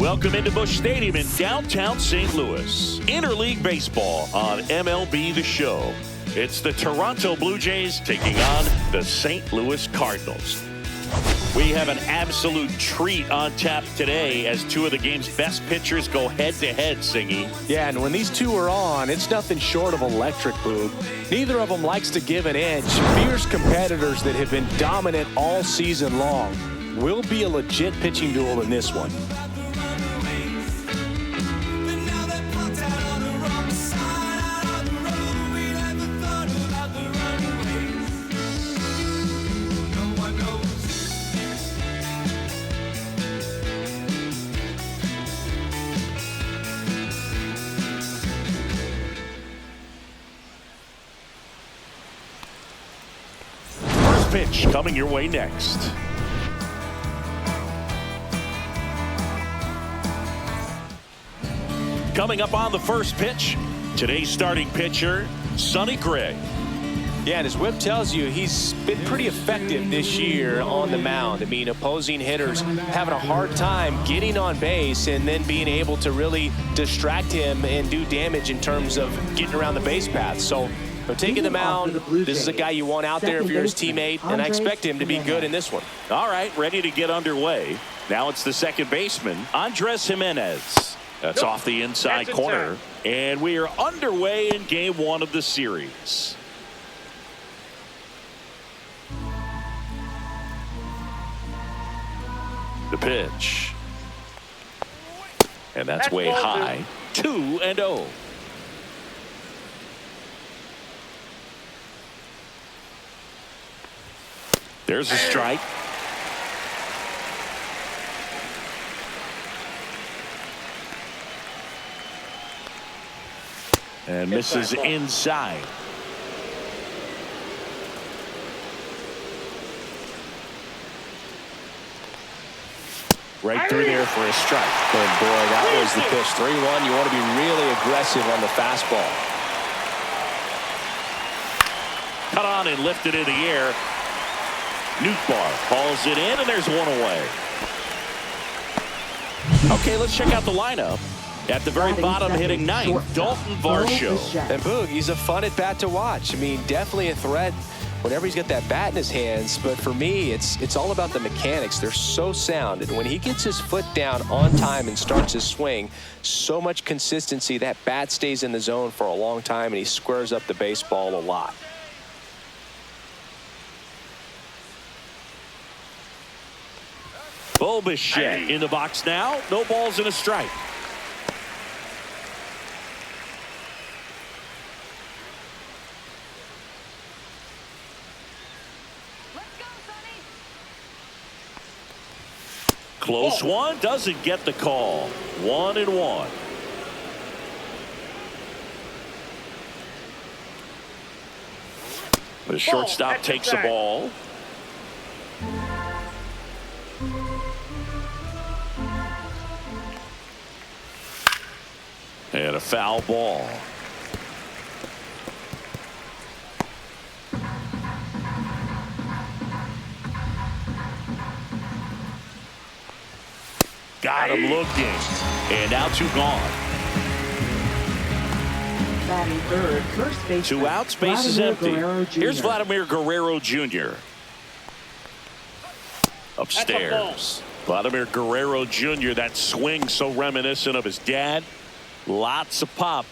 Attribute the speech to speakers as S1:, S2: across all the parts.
S1: Welcome into Busch Stadium in downtown St. Louis. Interleague baseball on MLB The Show. It's the Toronto Blue Jays taking on the St. Louis Cardinals. We have an absolute treat on tap today as two of the game's best pitchers go head-to-head, Singy.
S2: Yeah, and when these two are on, it's nothing short of electric, Boog. Neither of them likes to give an edge. Fierce competitors that have been dominant all season long. Will be a legit pitching duel in this one.
S1: Pitch coming your way next. Coming up on the first pitch, today's starting pitcher, Sonny Gray.
S2: Yeah, and his whip tells you he's been pretty effective this year on the mound. I mean, opposing hitters having a hard time getting on base and then being able to really distract him and do damage in terms of getting around the base path. So taking the mound, this is a guy you want out there if you're his teammate, and I expect him to be good in this one.
S1: All right, ready to get underway. Now it's the second baseman, Andres Gimenez. That's off the inside corner, and we are underway in game one of the series. The pitch. And that's way high. 2-0. There's a strike. And misses inside. Right through there for a strike.
S2: And boy, that was the pitch. 3-1. You want to be really aggressive on the fastball.
S1: Cut on and lifted in the air. Newtbar hauls it in, and there's one away. Okay, let's check out the lineup. At the very bottom, hitting ninth, Dalton Varsho.
S2: And Boog, he's a fun at bat to watch. I mean, definitely a threat whenever he's got that bat in his hands. But for me, it's all about the mechanics. They're so sound. And when he gets his foot down on time and starts his swing, so much consistency, that bat stays in the zone for a long time, and he squares up the baseball a lot.
S1: Bichette in the box now. No balls and a strike.
S3: Let's go, Sonny.
S1: Close one. Doesn't get the call. 1-1. The shortstop takes the ball. And a foul ball. Got him looking. And now two gone.
S4: Batting third, first base.
S1: 2 outs, base is empty. Here's Vladimir Guerrero Jr. Upstairs. Vladimir Guerrero Jr., that swing so reminiscent of his dad. Lots of pop.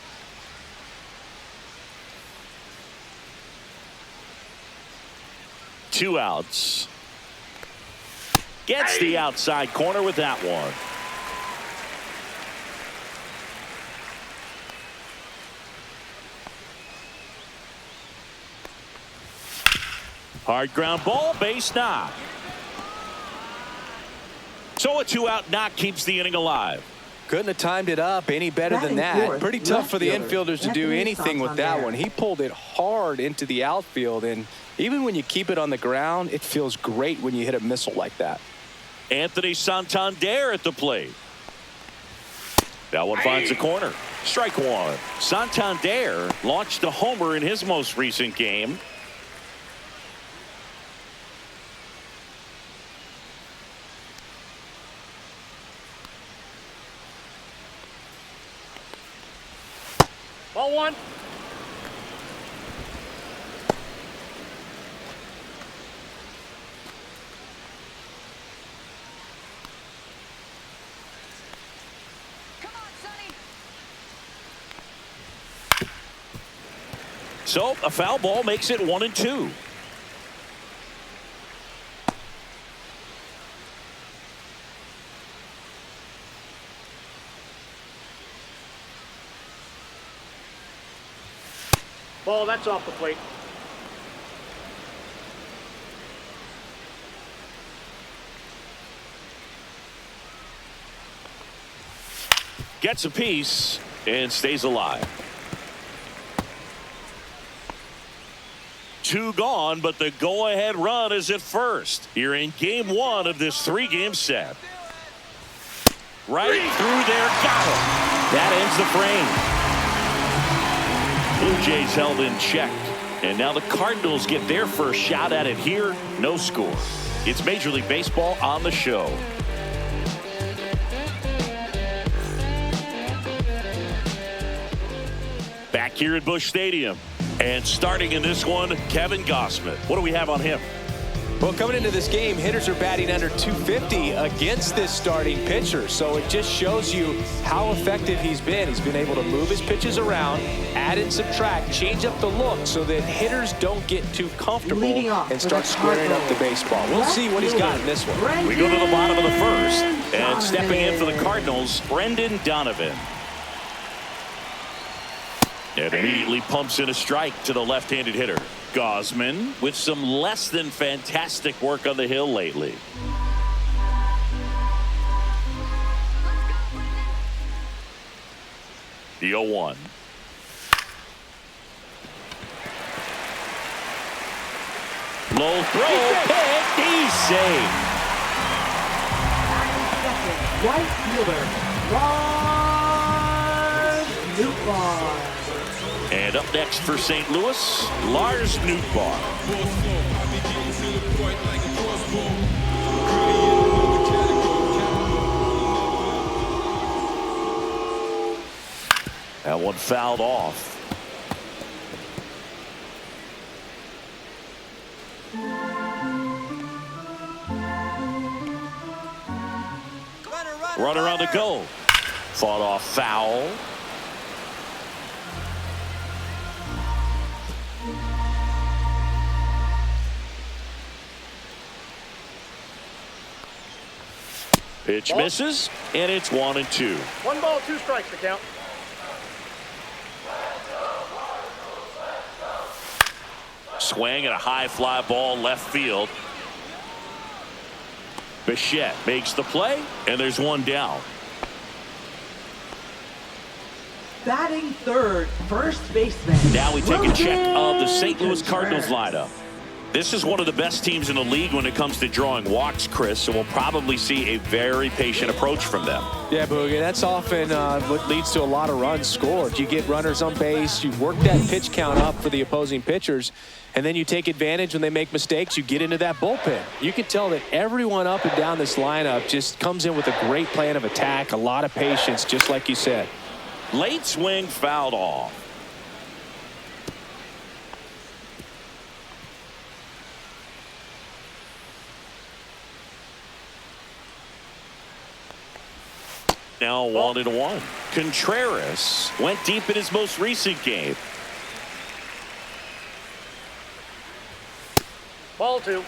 S1: Two outs. Gets the outside corner with that one. Hard ground ball, base knock. So a 2-out knock keeps the inning alive.
S2: Couldn't have timed it up any better than that. Pretty tough for the infielders to do anything with that one. He pulled it hard into the outfield, and even when you keep it on the ground, it feels great when you hit a missile like that.
S1: Anthony Santander at the plate. That one finds the corner. Strike one. Santander launched a homer in his most recent game.
S5: Ball one.
S3: Come on, Sonny.
S1: So a foul ball makes it 1-2.
S5: Ball, that's off the plate.
S1: Gets a piece and stays alive. 2 gone, but the go-ahead run is at first. Here in game 1 of this 3-game set. Right through there, got him. That ends the frame. Blue Jays held in check. And now the Cardinals get their first shot at it here. No score. It's Major League Baseball on the show. Back here at Busch Stadium. And starting in this one, Kevin Gausman. What do we have on him?
S2: Well, coming into this game, hitters are batting under 250 against this starting pitcher. So it just shows you how effective he's been. He's been able to move his pitches around, add and subtract, change up the look so that hitters don't get too comfortable and start squaring up the baseball. We'll see what he's got in this one.
S1: We go to the bottom of the first. And stepping in for the Cardinals, Brendan Donovan. And immediately pumps in a strike to the left-handed hitter. Gausman with some less than fantastic work on the hill lately. The 0-1. Low throw, pick, he's safe.
S4: Right fielder, Lars Nootbaar.
S1: And up next for St. Louis, Lars Nootbaar. That one fouled off. Runner on the go. Fought off foul. Pitch misses, and it's 1-2.
S5: 1 ball, 2 strikes to count.
S1: Swing and a high fly ball left field. Bichette makes the play, and there's one down.
S4: Batting third, first baseman.
S1: Now we take a check of the St. Louis Cardinals lineup. This is one of the best teams in the league when it comes to drawing walks, Chris, so we'll probably see a very patient approach from them.
S2: Yeah, Boogie, that's often what leads to a lot of runs scored. You get runners on base, you work that pitch count up for the opposing pitchers, and then you take advantage when they make mistakes. You get into that bullpen. You can tell that everyone up and down this lineup just comes in with a great plan of attack, a lot of patience, just like you said.
S1: Late swing fouled off. Now 1-1. Contreras went deep in his most recent game.
S5: Ball 2.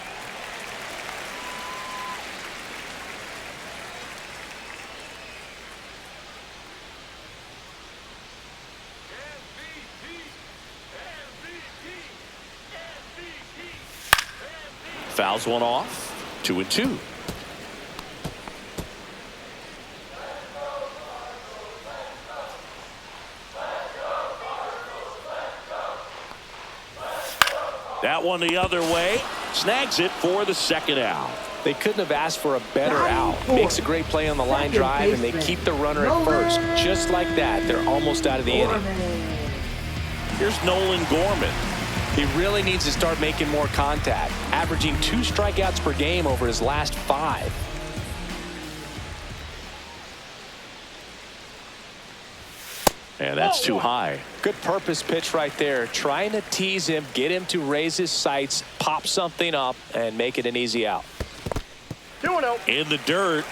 S1: Fouls one off. 2-2. That one the other way. Snags it for the second out.
S2: They couldn't have asked for a better out. Makes a great play on the line drive, and they keep the runner at first. Just like that, they're almost out of the inning.
S1: Here's Nolan Gorman.
S2: He really needs to start making more contact, averaging 2 strikeouts per game over his last 5.
S1: And that's too high.
S2: Good purpose pitch right there. Trying to tease him, get him to raise his sights, pop something up, and make it an easy out.
S5: 2-0.
S1: In the dirt.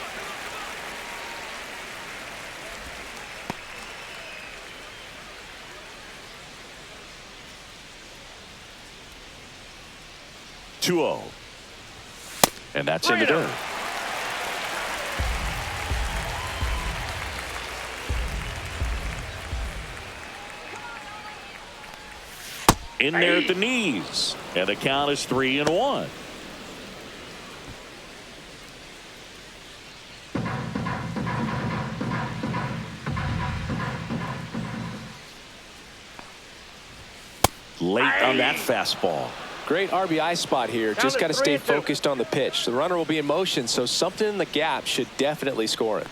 S1: (2-0). And that's in the dirt. In there at the knees. And the count is 3-1. Late on that fastball.
S2: Great RBI spot here. Just got to stay focused on the pitch. The runner will be in motion, so something in the gap should definitely score it.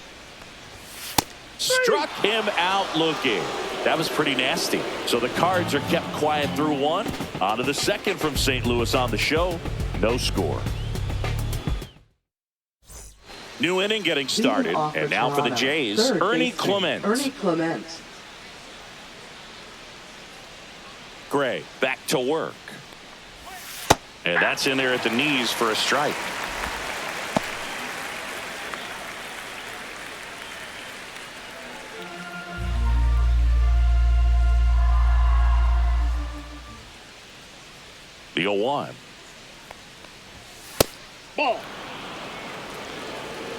S1: Struck him out looking. That was pretty nasty. So the Cards are kept quiet through one. On to the second from St. Louis on the show. No score. New inning getting started. And now for the Jays, Ernie Clement. Gray back to work. And that's in there at the knees for a strike. The 0-1.
S5: Ball.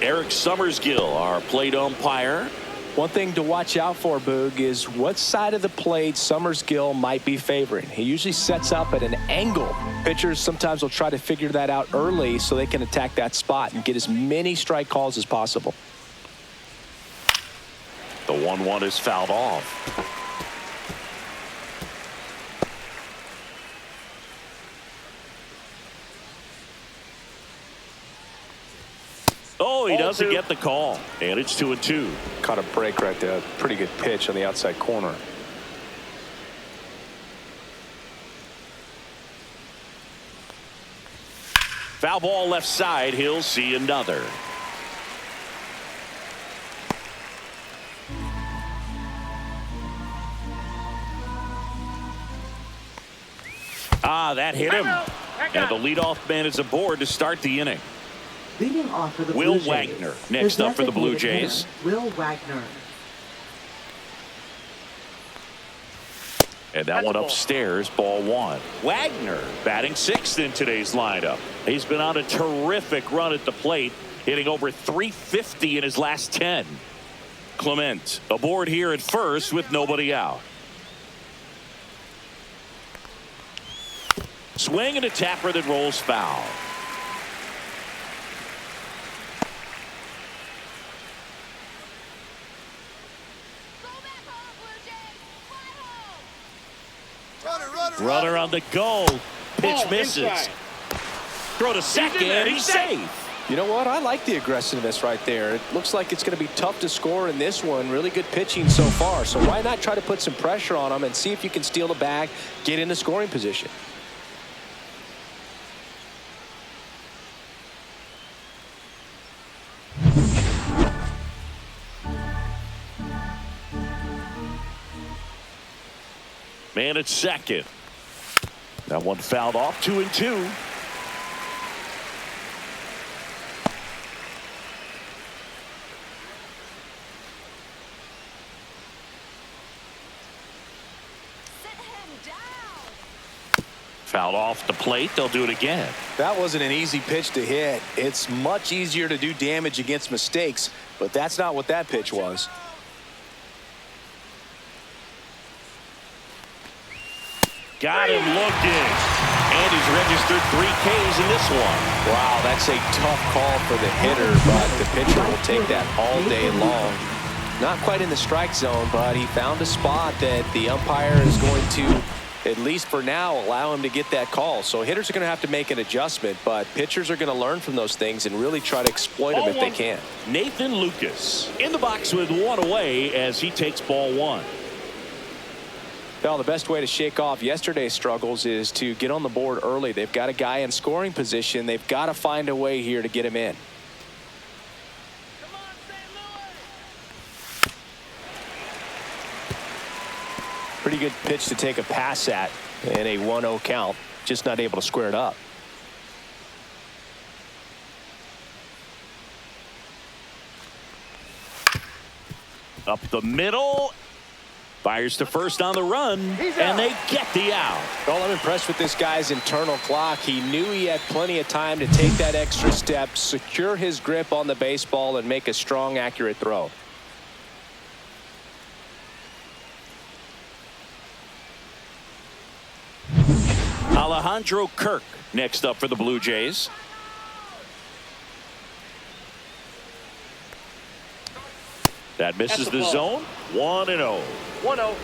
S1: Eric Summersgill, our plate umpire.
S2: One thing to watch out for, Boog, is what side of the plate Summersgill might be favoring. He usually sets up at an angle. Pitchers sometimes will try to figure that out early so they can attack that spot and get as many strike calls as possible.
S1: The 1-1 is fouled off. Oh, he doesn't get the call. And it's 2-2.
S2: Caught a break right there. Pretty good pitch on the outside corner.
S1: Foul ball left side. He'll see another. That hit him. And the leadoff man is aboard to start the inning.
S4: Leading off for the
S1: Will
S4: Blue Jays,
S1: Wagner next up for the Blue Jays.
S4: Will Wagner.
S1: And that one upstairs, ball one. Wagner batting sixth in today's lineup. He's been on a terrific run at the plate, hitting over .350 in his last 10. Clement aboard here at first with nobody out. Swing and a tapper that rolls foul. Runner on the go. Pitch misses. Throw to second. He's safe.
S2: You know what? I like the aggressiveness right there. It looks like it's going to be tough to score in this one. Really good pitching so far. So why not try to put some pressure on him and see if you can steal the bag, get in the scoring position.
S1: Man at second. That one fouled off. 2-2. Fouled off the plate. They'll do it again.
S2: That wasn't an easy pitch to hit. It's much easier to do damage against mistakes, but that's not what that pitch was.
S1: Got him looking. And he's registered 3 Ks in this one.
S2: Wow, that's a tough call for the hitter, but the pitcher will take that all day long. Not quite in the strike zone, but he found a spot that the umpire is going to, at least for now, allow him to get that call. So hitters are going to have to make an adjustment, but pitchers are going to learn from those things and really try to exploit them if they can.
S1: Nathan Lucas in the box with one away as he takes ball one.
S2: Well, the best way to shake off yesterday's struggles is to get on the board early. They've got a guy in scoring position. They've got to find a way here to get him in.
S5: Come on, St.
S2: good pitch to take a pass at in a 1-0 count. Just not able to square it up.
S1: Up the middle. Fires to first on the run, and they get the out.
S2: Well, I'm impressed with this guy's internal clock. He knew he had plenty of time to take that extra step, secure his grip on the baseball, and make a strong, accurate throw.
S1: Alejandro Kirk next up for the Blue Jays. That misses the zone. 1-0.
S5: 1-0.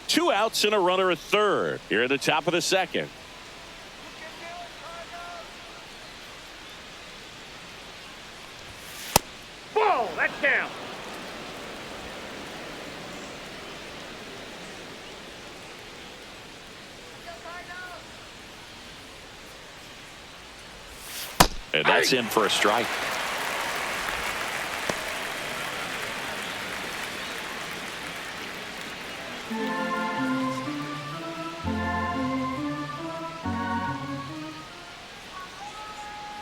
S1: Two outs and a runner at third. Here at the top of the second.
S5: Ball, that's down.
S1: And that's in for a strike.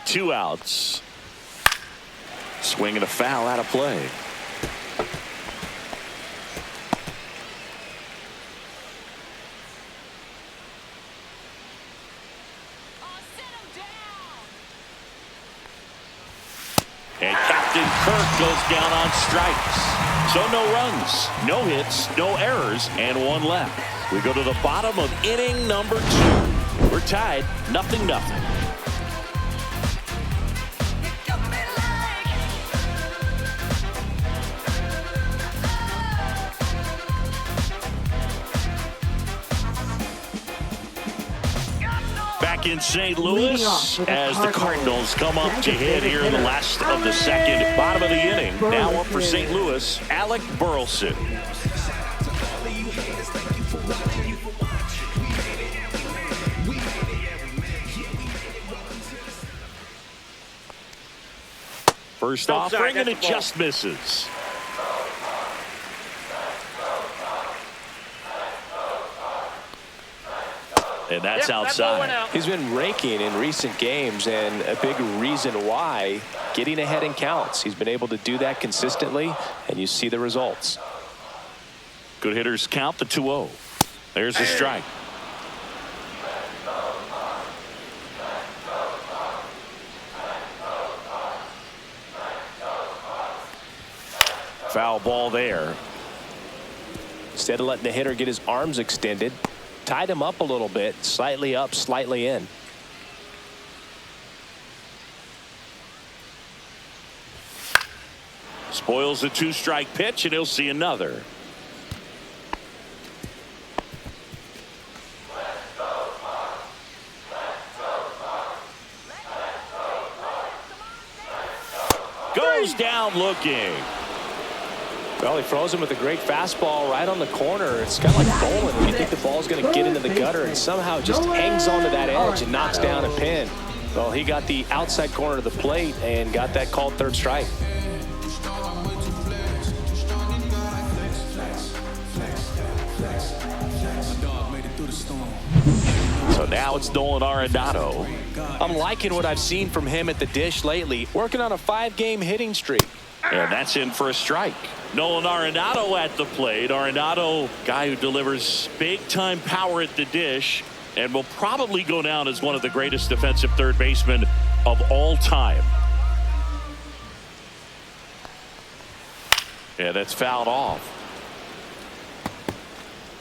S1: Two outs. Swing and a foul out of play. And Captain Kirk goes down on strikes. So no runs, no hits, no errors, and one left. We go to the bottom of inning number 2. We're tied, 0-0. In St. Louis as the Cardinals come up to hit here in the last of the second. Bottom of the inning. Now up for St. Louis, Alec Burleson. First offering, and it just misses. And that's outside.
S2: He's been raking in recent games, and a big reason why, getting ahead in counts. He's been able to do that consistently, and you see the results.
S1: Good hitters count the 2-0. There's the strike. Foul ball there.
S2: Instead of letting the hitter get his arms extended, tied him up a little bit, slightly up, slightly in.
S1: Spoils the 2-strike pitch, and he'll see another. Goes down looking.
S2: Well, he throws him with a great fastball right on the corner. It's kind of like bowling. When you think the ball's going to get into the gutter, and somehow it just hangs onto that edge and knocks down a pin. Well, he got the outside corner of the plate and got that called third strike.
S1: So now it's Nolan Arenado.
S2: I'm liking what I've seen from him at the dish lately, working on a 5-game hitting streak.
S1: And that's in for a strike. Nolan Arenado at the plate. Arenado, guy who delivers big-time power at the dish and will probably go down as one of the greatest defensive third basemen of all time. Yeah, that's fouled off.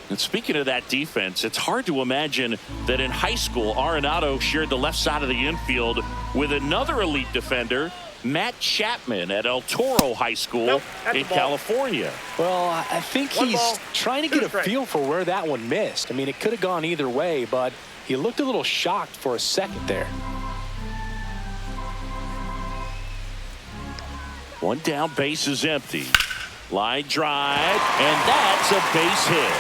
S1: And speaking of that defense, it's hard to imagine that in high school, Arenado shared the left side of the infield with another elite defender, Matt Chapman, at El Toro High School in California.
S2: Well, I think he's trying to get a feel for where that one missed. I mean, it could have gone either way, but he looked a little shocked for a second there.
S1: One down, base is empty. Line drive, and that's a base hit.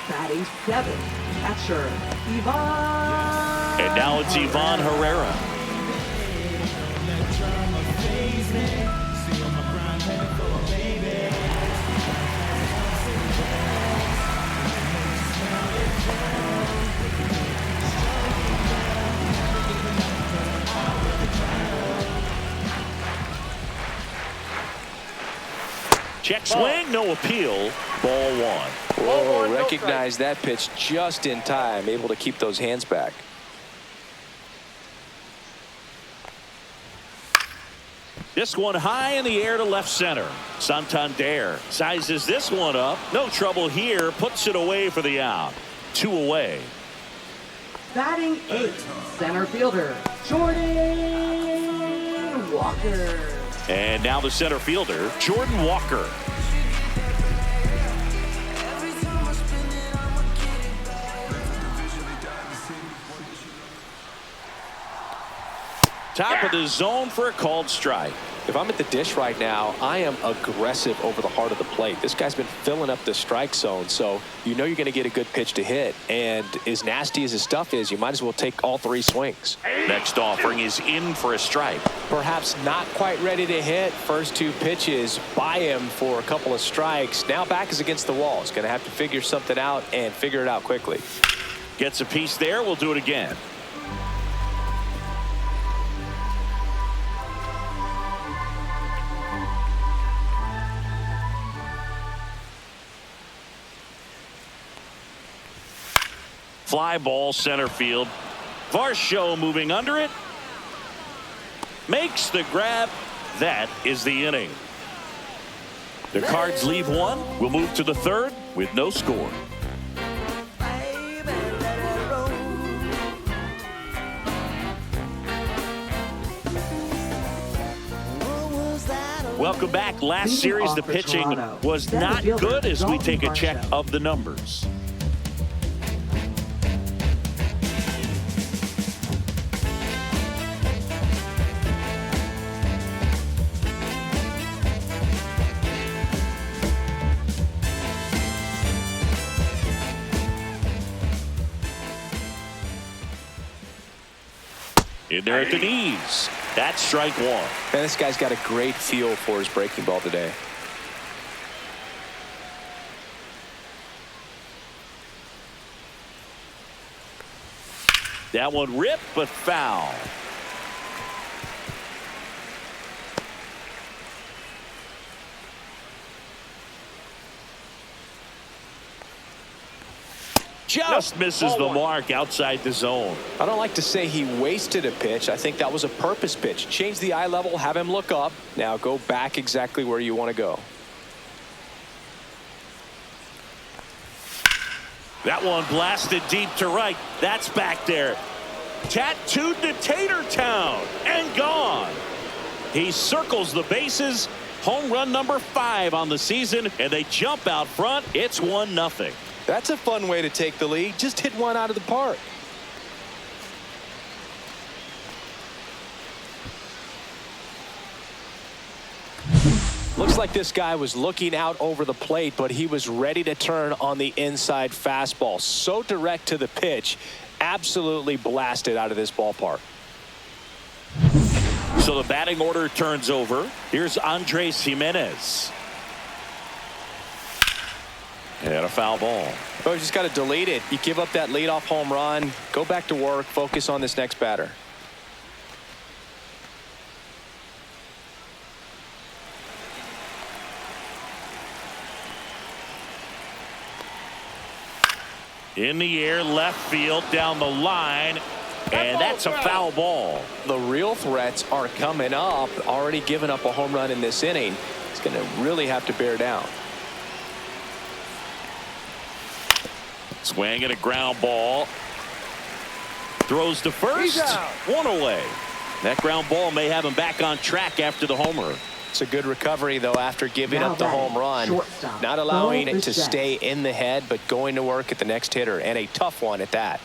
S4: Batting 7th, catcher, Ivan
S1: And now it's Ivan Herrera. Check swing, no appeal, ball one.
S2: Whoa, recognize that pitch just in time, able to keep those hands back.
S1: This one high in the air to left center. Santander sizes this one up. No trouble here, puts it away for the out. 2 away.
S4: Batting 8th, center fielder, Jordan Walker.
S1: And now the center fielder, Jordan Walker. Top of the zone for a called strike.
S2: If I'm at the dish right now, I am aggressive over the heart of the plate. This guy's been filling up the strike zone, so you know you're going to get a good pitch to hit. And as nasty as his stuff is, you might as well take all 3 swings.
S1: Next offering is in for a strike.
S2: Perhaps not quite ready to hit. First 2 pitches by him for a couple of strikes. Now back is against the wall. He's going to have to figure something out and figure it out quickly.
S1: Gets a piece there. We'll do it again. Fly ball center field. Varsho moving under it. Makes the grab. That is the inning. The Cards leave 1. We'll move to the 3rd with no score. Welcome back. Last series, the pitching was not good as we take a check of the numbers. In there at the knees. That's strike 1.
S2: Man, this guy's got a great feel for his breaking ball today.
S1: That one ripped, but foul. Just misses the mark outside the zone.
S2: I don't like to say he wasted a pitch. I think that was a purpose pitch. Change the eye level, have him look up. Now go back exactly where you want to go.
S1: That one blasted deep to right. That's back there. Tattooed to Tater Town and gone. He circles the bases. Home run number 5 on the season, and they jump out front. It's 1-0.
S2: That's a fun way to take the lead. Just hit one out of the park. Looks like this guy was looking out over the plate, but he was ready to turn on the inside fastball. So direct to the pitch, absolutely blasted out of this ballpark.
S1: So the batting order turns over. Here's Andres Jimenez. And a foul ball.
S2: Oh, you just got to delete it. You give up that leadoff home run. Go back to work. Focus on this next batter.
S1: In the air, left field, down the line. And that's a foul ball.
S2: The real threats are coming up. Already given up a home run in this inning. He's going to really have to bear down.
S1: Swing and a ground ball. Throws to first. 1 away. That ground ball may have him back on track after the homer.
S2: It's a good recovery, though, after giving up the home run.
S4: Shortstop.
S2: Not allowing it to stay in the head, but going to work at the next hitter, and a tough one at that.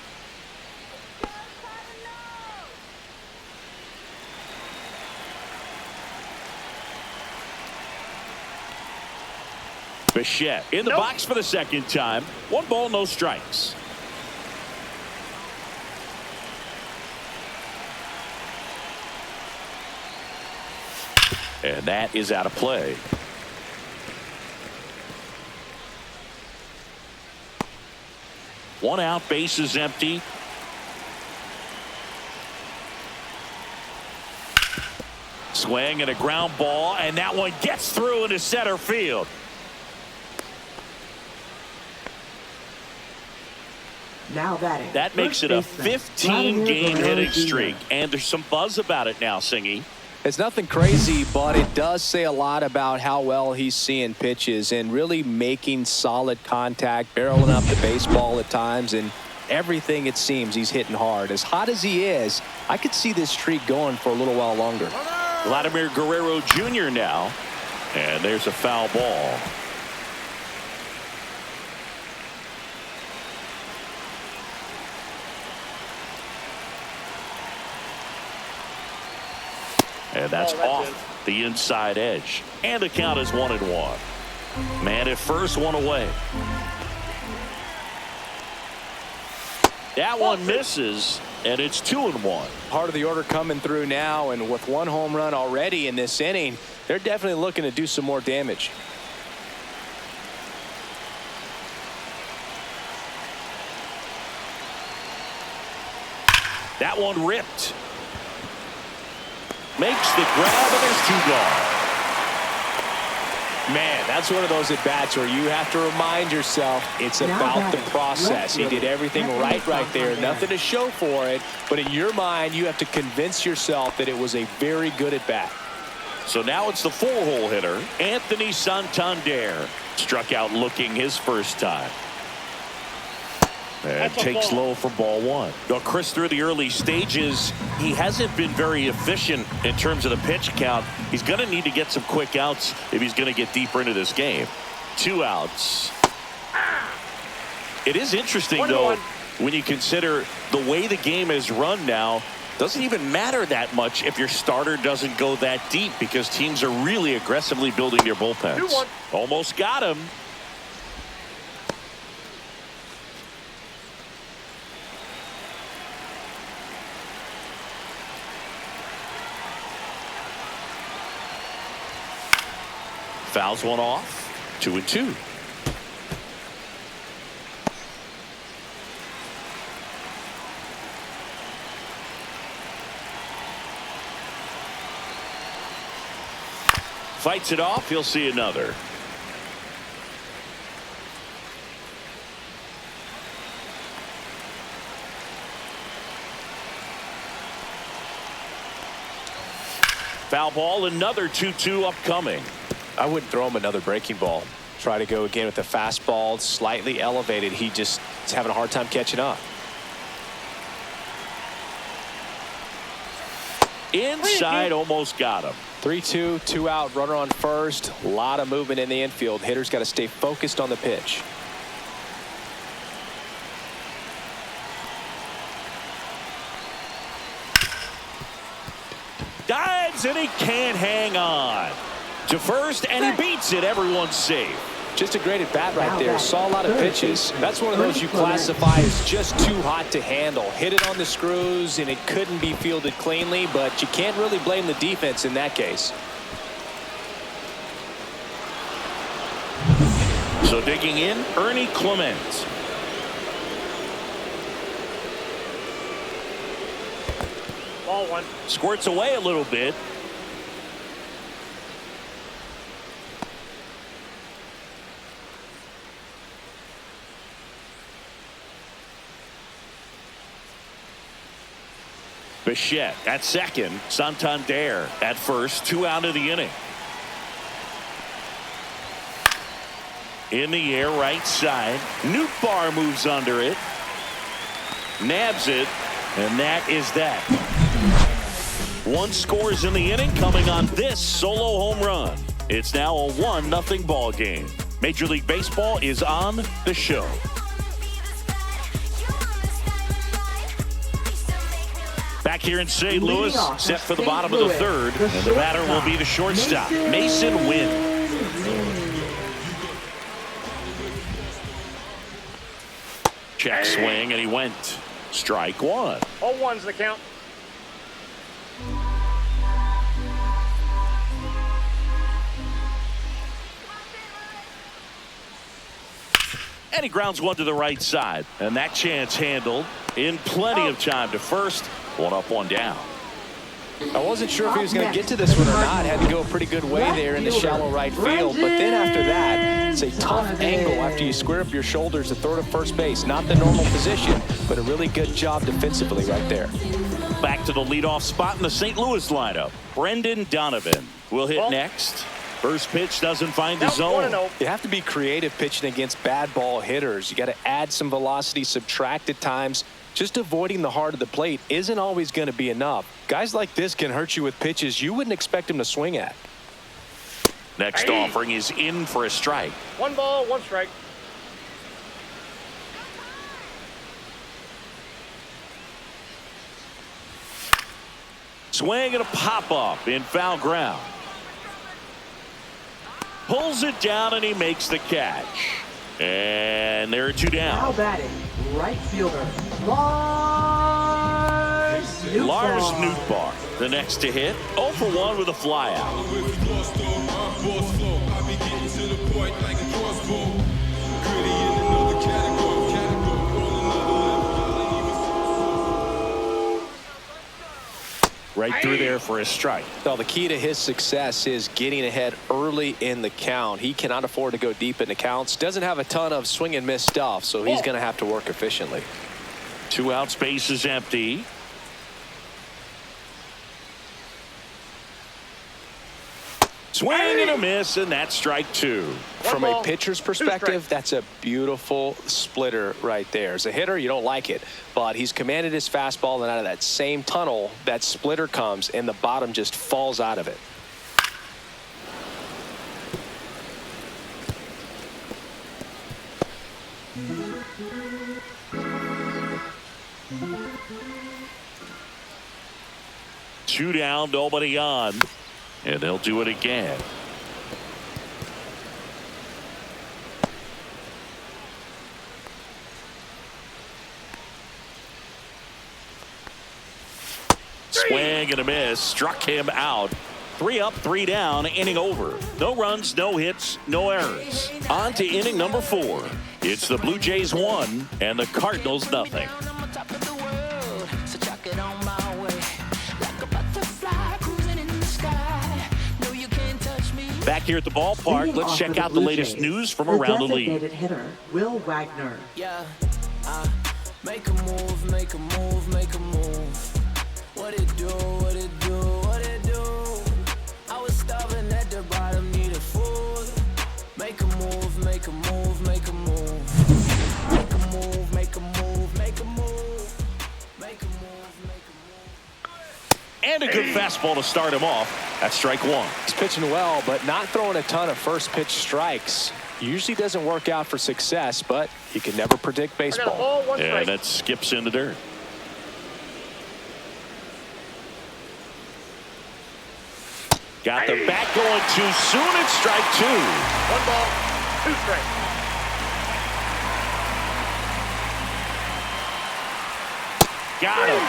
S1: Bichette in the box for the second time. 1 ball, no strikes. And that is out of play. One out, base is empty. Swing and a ground ball, and that one gets through into center field.
S4: Now batting.
S1: That makes it a 15-game hitting streak, and there's some buzz about it now, Singy.
S2: It's nothing crazy, but it does say a lot about how well he's seeing pitches and really making solid contact, barreling up the baseball at times, and everything it seems he's hitting hard. As hot as he is, I could see this streak going for a little while longer.
S1: Vladimir Guerrero Jr. now, and there's a foul ball. And that's off the inside edge. And the count is 1-1. Man at first, one away. That one misses, and it's 2-1.
S2: Part of the order coming through now, and with one home run already in this inning, they're definitely looking to do some more damage.
S1: That one ripped. Makes the grab, and there's 2 gone.
S2: Man, that's one of those at-bats where you have to remind yourself it's about the process. He did everything right there. Nothing to show for it, but in your mind, you have to convince yourself that it was a very good at-bat.
S1: So now it's the 4-hole hitter, Anthony Santander. Struck out looking his first time. And takes low for ball 1. Well, Chris, through the early stages, he hasn't been very efficient in terms of the pitch count. He's going to need to get some quick outs if he's going to get deeper into this game. 2 outs. It is interesting, though, when you consider the way the game is run now. Doesn't even matter that much if your starter doesn't go that deep, because teams are really aggressively building their bullpens. Almost got him. Fouls one off. 2-2. Fights it off. He'll see another. Foul ball. Another 2-2 upcoming.
S2: I wouldn't throw him another breaking ball. Try to go again with the fastball, slightly elevated. He just is having a hard time catching up.
S1: Inside, almost got him.
S2: 3-2, 2 out, runner on first. A lot of movement in the infield. Hitter's got to stay focused on the pitch.
S1: Dives, and he can't hang on. To first, and he beats it. Everyone's safe.
S2: Just a great at bat right there. Saw a lot of pitches. That's one of those you classify as just too hot to handle. Hit it on the screws, and it couldn't be fielded cleanly, but you can't really blame the defense in that case.
S1: So digging in, Ernie Clement.
S5: Ball 1.
S1: Squirts away a little bit. Bichette at second. Santander at first. 2 out of the inning. In the air, right side. Nootbaar moves under it. Nabs it. And that is that. 1 scores in the inning, coming on this solo home run. It's now a 1-0 ball game. Major League Baseball is on the show. Back here in St. Louis, set for the bottom of the 3rd, and the batter will be the shortstop, Mason Wynn. Check swing, and he went. Strike 1.
S5: 0-1's the count.
S1: And he grounds one to the right side. And that chance handled in plenty of time to first. One up, one down.
S2: I wasn't sure if he was going to get to this one or not. Had to go a pretty good way there in the shallow right field. But then after that, it's a tough angle after you square up your shoulders to throw to first base. Not the normal position, but a really good job defensively right there.
S1: Back to the leadoff spot in the St. Louis lineup. Brendan Donovan will hit next. First pitch doesn't find the zone.
S2: You have to be creative pitching against bad ball hitters. You got to add some velocity, subtract at times. Just avoiding the heart of the plate isn't always going to be enough. Guys like this can hurt you with pitches you wouldn't expect him to swing at.
S1: Next offering is in for a strike.
S5: 1 ball, 1 strike.
S1: Swing and a pop-up in foul ground. Pulls it down and he makes the catch. And there are 2 down.
S4: Now batting, right fielder, Lars
S1: Nootbaar, the next to hit. 0 for 1 with a flyout. Right through there for a strike.
S2: Well, the key to his success is getting ahead early in the count. He cannot afford to go deep in the counts. Doesn't have a ton of swing and miss stuff, so he's going to have to work efficiently.
S1: 2 out, space is empty. Swing and a miss, and that's strike 2.
S2: From a pitcher's perspective, that's a beautiful splitter right there. As a hitter, you don't like it, but he's commanded his fastball, and out of that same tunnel, that splitter comes, and the bottom just falls out of it.
S1: Two down, nobody on. And they'll do it again. Swing and a miss. Struck him out. 3 up, 3 down, inning over. No runs, no hits, no errors. On to inning number 4. It's the Blue Jays 1 and the Cardinals nothing. Back here at the ballpark, let's check out the latest news from around the league.
S4: Designated hitter, Will Wagner.
S6: Yeah, make a move, make a move, make a move. What it do, what it do, what it do. I was starving at the bottom, needed food. Make a move, make a move, make a move. Make a move, make a move, make a move. Make a move, make a move.
S1: And a good fastball to start him off. That's strike 1.
S2: He's pitching well, but not throwing a ton of first pitch strikes. Usually doesn't work out for success, but you can never predict baseball.
S1: And that skips in the dirt. Got the bat going too soon. It's strike 2.
S5: 1 ball, 2 strikes.
S1: Got him.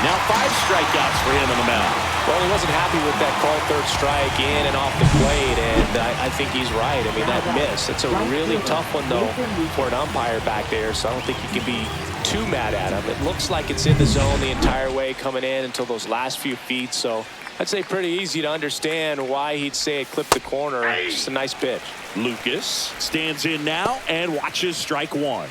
S1: Now 5 strikeouts for him on the mound.
S2: Well, he wasn't happy with that called third strike in and off the plate, and I think he's right. I mean, that miss, it's a really tough one, though, for an umpire back there, so I don't think you can be too mad at him. It looks like it's in the zone the entire way coming in until those last few feet, so I'd say pretty easy to understand why he'd say it clipped the corner. Just a nice pitch.
S1: Lucas stands in now and watches strike 1.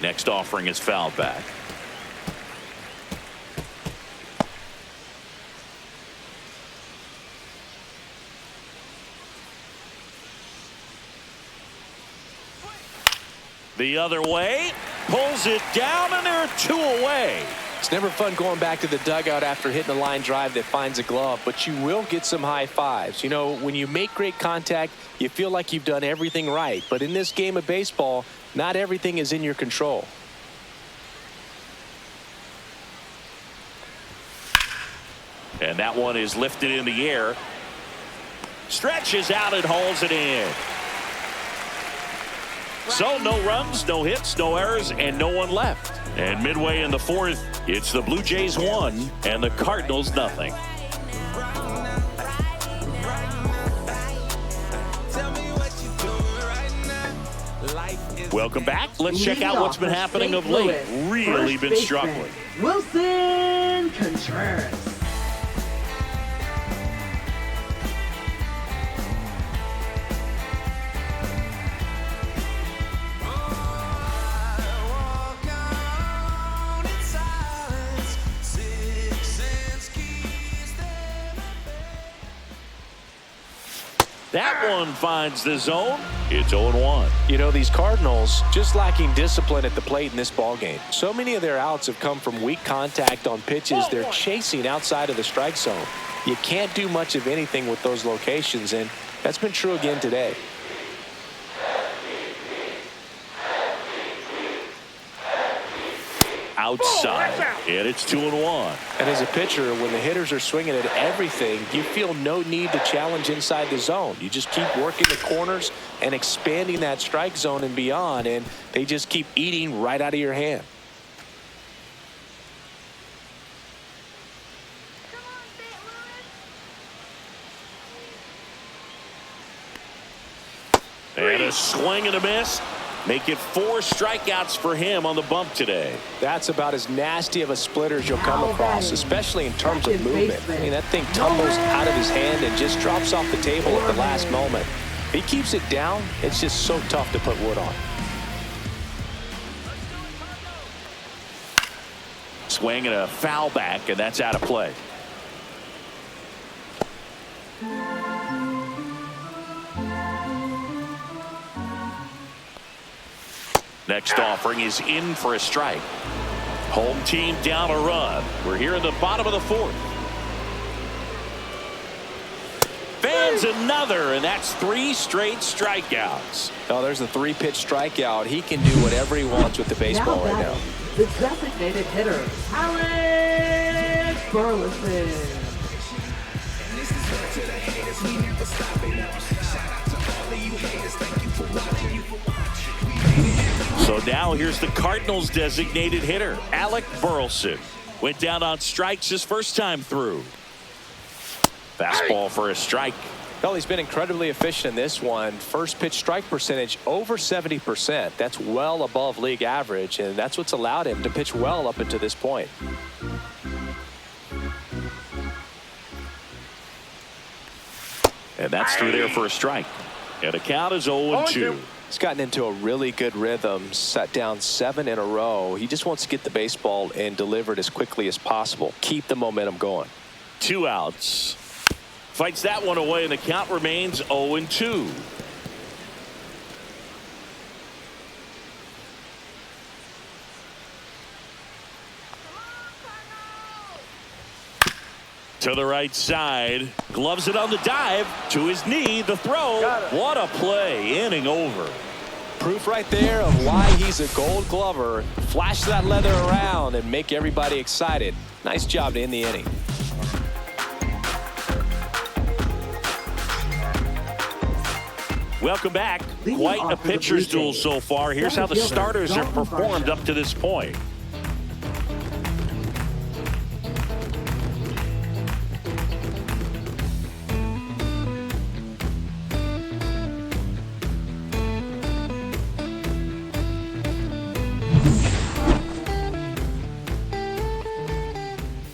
S1: Next offering is fouled back. The other way, pulls it down, and there are 2 away.
S2: It's never fun going back to the dugout after hitting a line drive that finds a glove, but you will get some high fives. You know, when you make great contact, you feel like you've done everything right. But in this game of baseball, not everything is in your control.
S1: And that one is lifted in the air. Stretches out and hauls it in. So no runs, no hits, no errors, and no one left. And midway in the fourth, it's the Blue Jays 1 and the Cardinals nothing. Welcome back. Let's check out what's been happening of late. Really been struggling.
S4: Wilson Contreras.
S1: That one finds the zone. It's 0-1.
S2: You know, these Cardinals just lacking discipline at the plate in this ballgame. So many of their outs have come from weak contact on pitches they're chasing outside of the strike zone. You can't do much of anything with those locations, and that's been true again today.
S1: Outside, and it's 2-1.
S2: And as a pitcher, when the hitters are swinging at everything, you feel no need to challenge inside the zone. You just keep working the corners and expanding that strike zone and beyond, and they just keep eating right out of your hand.
S1: And a swing and a miss. Make it 4 strikeouts for him on the bump today.
S2: That's about as nasty of a splitter as you'll come across, especially in terms of movement. I mean, that thing tumbles out of his hand and just drops off the table at the last moment. If he keeps it down, it's just so tough to put wood on.
S1: Swing and a foul back, and that's out of play. Next offering is in for a strike. Home team down a run. We're here in the bottom of the fourth. Fans another, and that's 3 straight strikeouts.
S2: Oh, there's a 3-pitch strikeout. He can do whatever he wants with the baseball right now.
S4: The designated hitter, Alex Burleson.
S1: So now here's the Cardinals designated hitter, Alec Burleson. Went down on strikes his first time through. Fastball for a strike.
S2: Well, he's been incredibly efficient in this one. First pitch strike percentage over 70%. That's well above league average, and that's what's allowed him to pitch well up until this point.
S1: And that's through there for a strike. And the count is 0-2.
S2: He's gotten into a really good rhythm, set down 7 in a row. He just wants to get the baseball and deliver it as quickly as possible. Keep the momentum going.
S1: 2 outs. Fights that one away, and the count remains 0-2. To the right side, gloves it on the dive, to his knee, the throw. What a play, inning over.
S2: Proof right there of why he's a gold glover. Flash that leather around and make everybody excited. Nice job to end the inning.
S1: Welcome back. Quite a pitcher's duel so far. Here's how the starters have performed up to this point.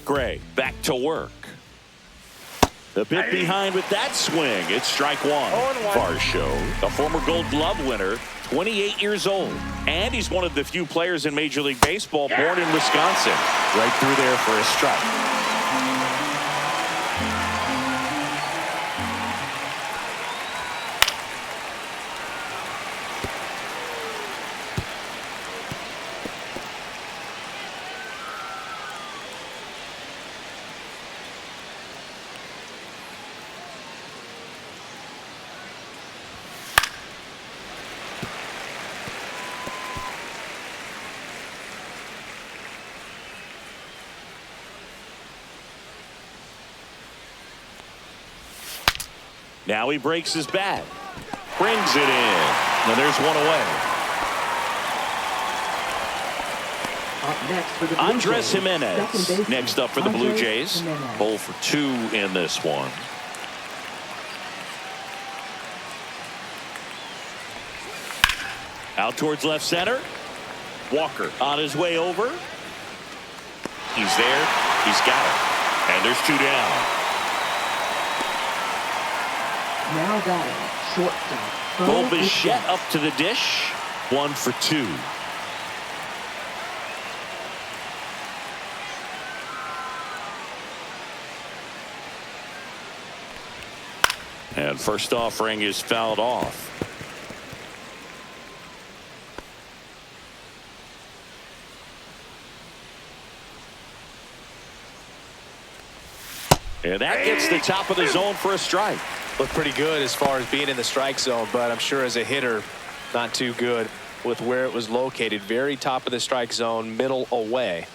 S1: Gray back to work. The bit behind with that swing. It's strike 1. Varsho, a former Gold Glove winner, 28 years old. And he's one of the few players in Major League Baseball born in Wisconsin. Right through there for a strike. Now he breaks his bat. Brings it in. Now there's one away.
S4: Up next for the Blue
S1: Andres
S4: Jays,
S1: Jimenez
S4: second baseman,
S1: next up for the Blue
S4: Andres
S1: Jays.
S4: Jimenez.
S1: 0 for 2 in this one. Out towards left center. Walker on his way over. He's there. He's got it. And there's 2 down.
S4: Now batting, shortstop.
S1: Bo Bichette up to the dish. 1 for 2. And first offering is fouled off. And that gets the top of the zone for a strike.
S2: Looked pretty good as far as being in the strike zone, but I'm sure as a hitter, not too good with where it was located. Very top of the strike zone, middle away.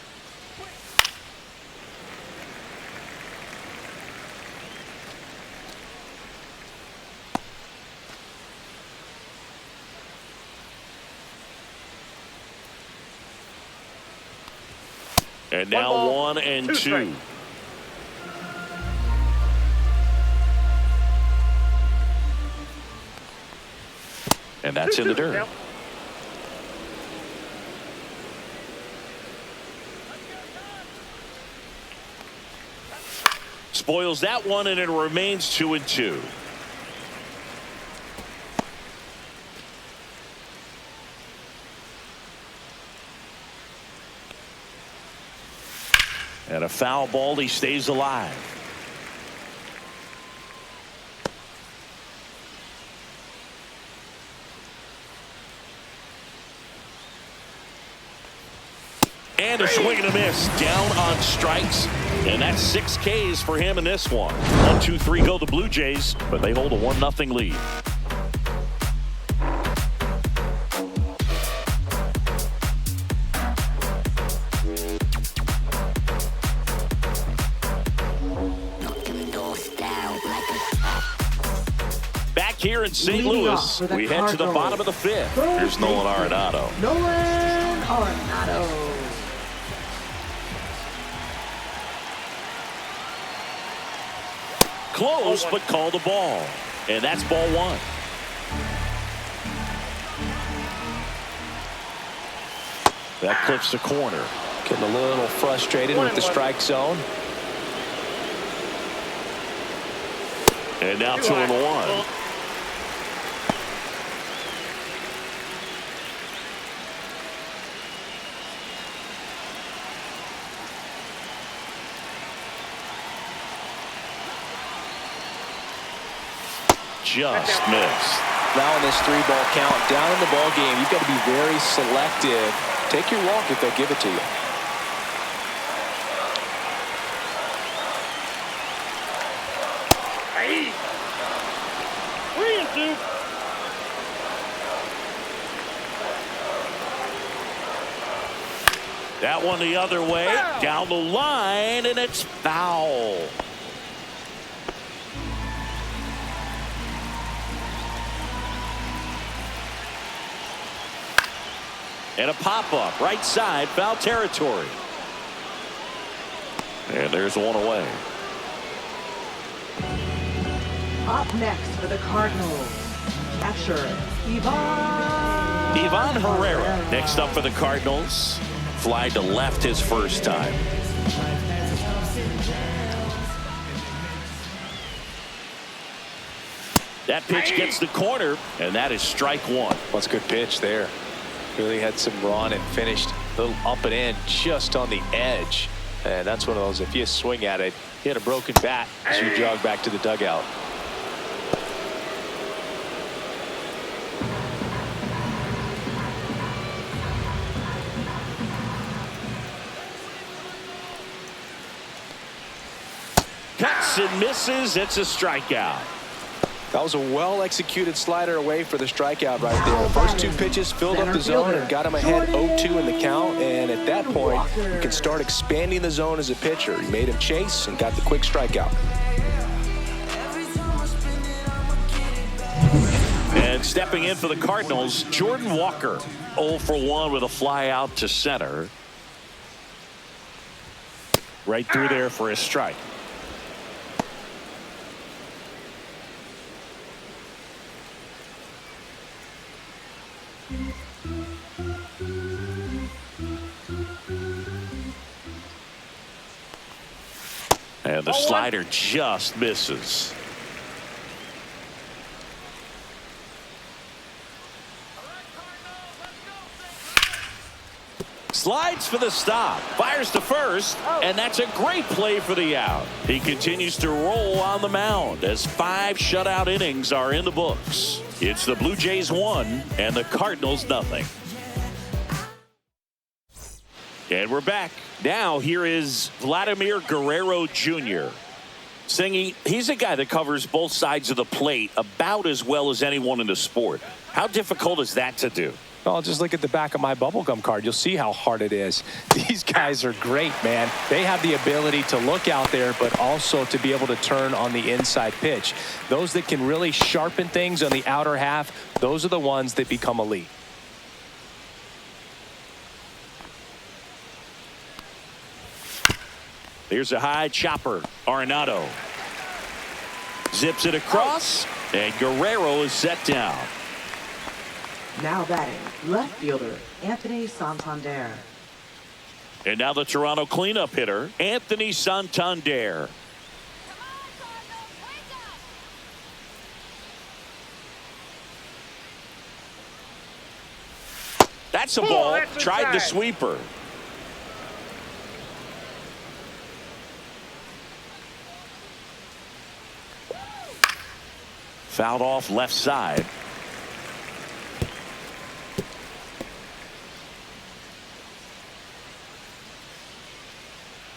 S1: And now 1 and 2. And that's in the dirt. Spoils that one, and it remains 2 and 2. And a foul ball. He stays alive. And a swing and a miss. Down on strikes. And that's 6 Ks for him in this one. 1, 2, 3 go the Blue Jays, but they hold a 1-0 lead. Back here in St. Louis, we head to the bottom of the 5th. Here's Nolan Arenado.
S4: Nolan Arenado.
S1: Close, but called a ball. And that's ball 1. That clips the corner.
S2: Getting a little frustrated with the strike zone.
S1: And now 2 and 1. Just missed.
S2: Now in this 3-ball count, down in the ball game, you've got to be very selective. Take your walk if they'll give it to you.
S5: Hey. 3 and 2.
S1: That one the other way.
S5: Foul.
S1: Down the line, and it's foul. And a pop-up right side, foul territory. And there's 1 away.
S4: Up next for the Cardinals, catcher
S1: Ivan Herrera next up for the Cardinals. Fly to left his first time. That pitch gets the corner, and that is strike 1.
S2: That's a good pitch there. Really had some run and finished a little up and in just on the edge. And that's one of those, if you swing at it, you had a broken bat as you jog back to the dugout.
S1: Cuts and misses. It's a strikeout.
S2: That was a well-executed slider away for the strikeout right there. First 2 pitches filled up the zone and got him ahead 0-2 in the count. And at that point, you can start expanding the zone as a pitcher. He made him chase and got the quick strikeout.
S1: And stepping in for the Cardinals, Jordan Walker. 0 for 1 with a fly out to center. Right through there for a strike. And the slider just misses. Slides for the stop. Fires to first. And that's a great play for the out. He continues to roll on the mound as 5 shutout innings are in the books. It's the Blue Jays 1 and the Cardinals nothing. And we're back. Now here is Vladimir Guerrero Jr. Singy, he's a guy that covers both sides of the plate about as well as anyone in the sport. How difficult is that to do?
S2: Well, just look at the back of my bubblegum card. You'll see how hard it is. These guys are great, man. They have the ability to look out there, but also to be able to turn on the inside pitch. Those that can really sharpen things on the outer half, those are the ones that become elite.
S1: Here's a high chopper. Arenado zips it across, and Guerrero is set down.
S4: Now batting, left fielder, Anthony Santander.
S1: And now the Toronto cleanup hitter, Anthony Santander. That's a ball. Tried the sweeper. Fouled off left side.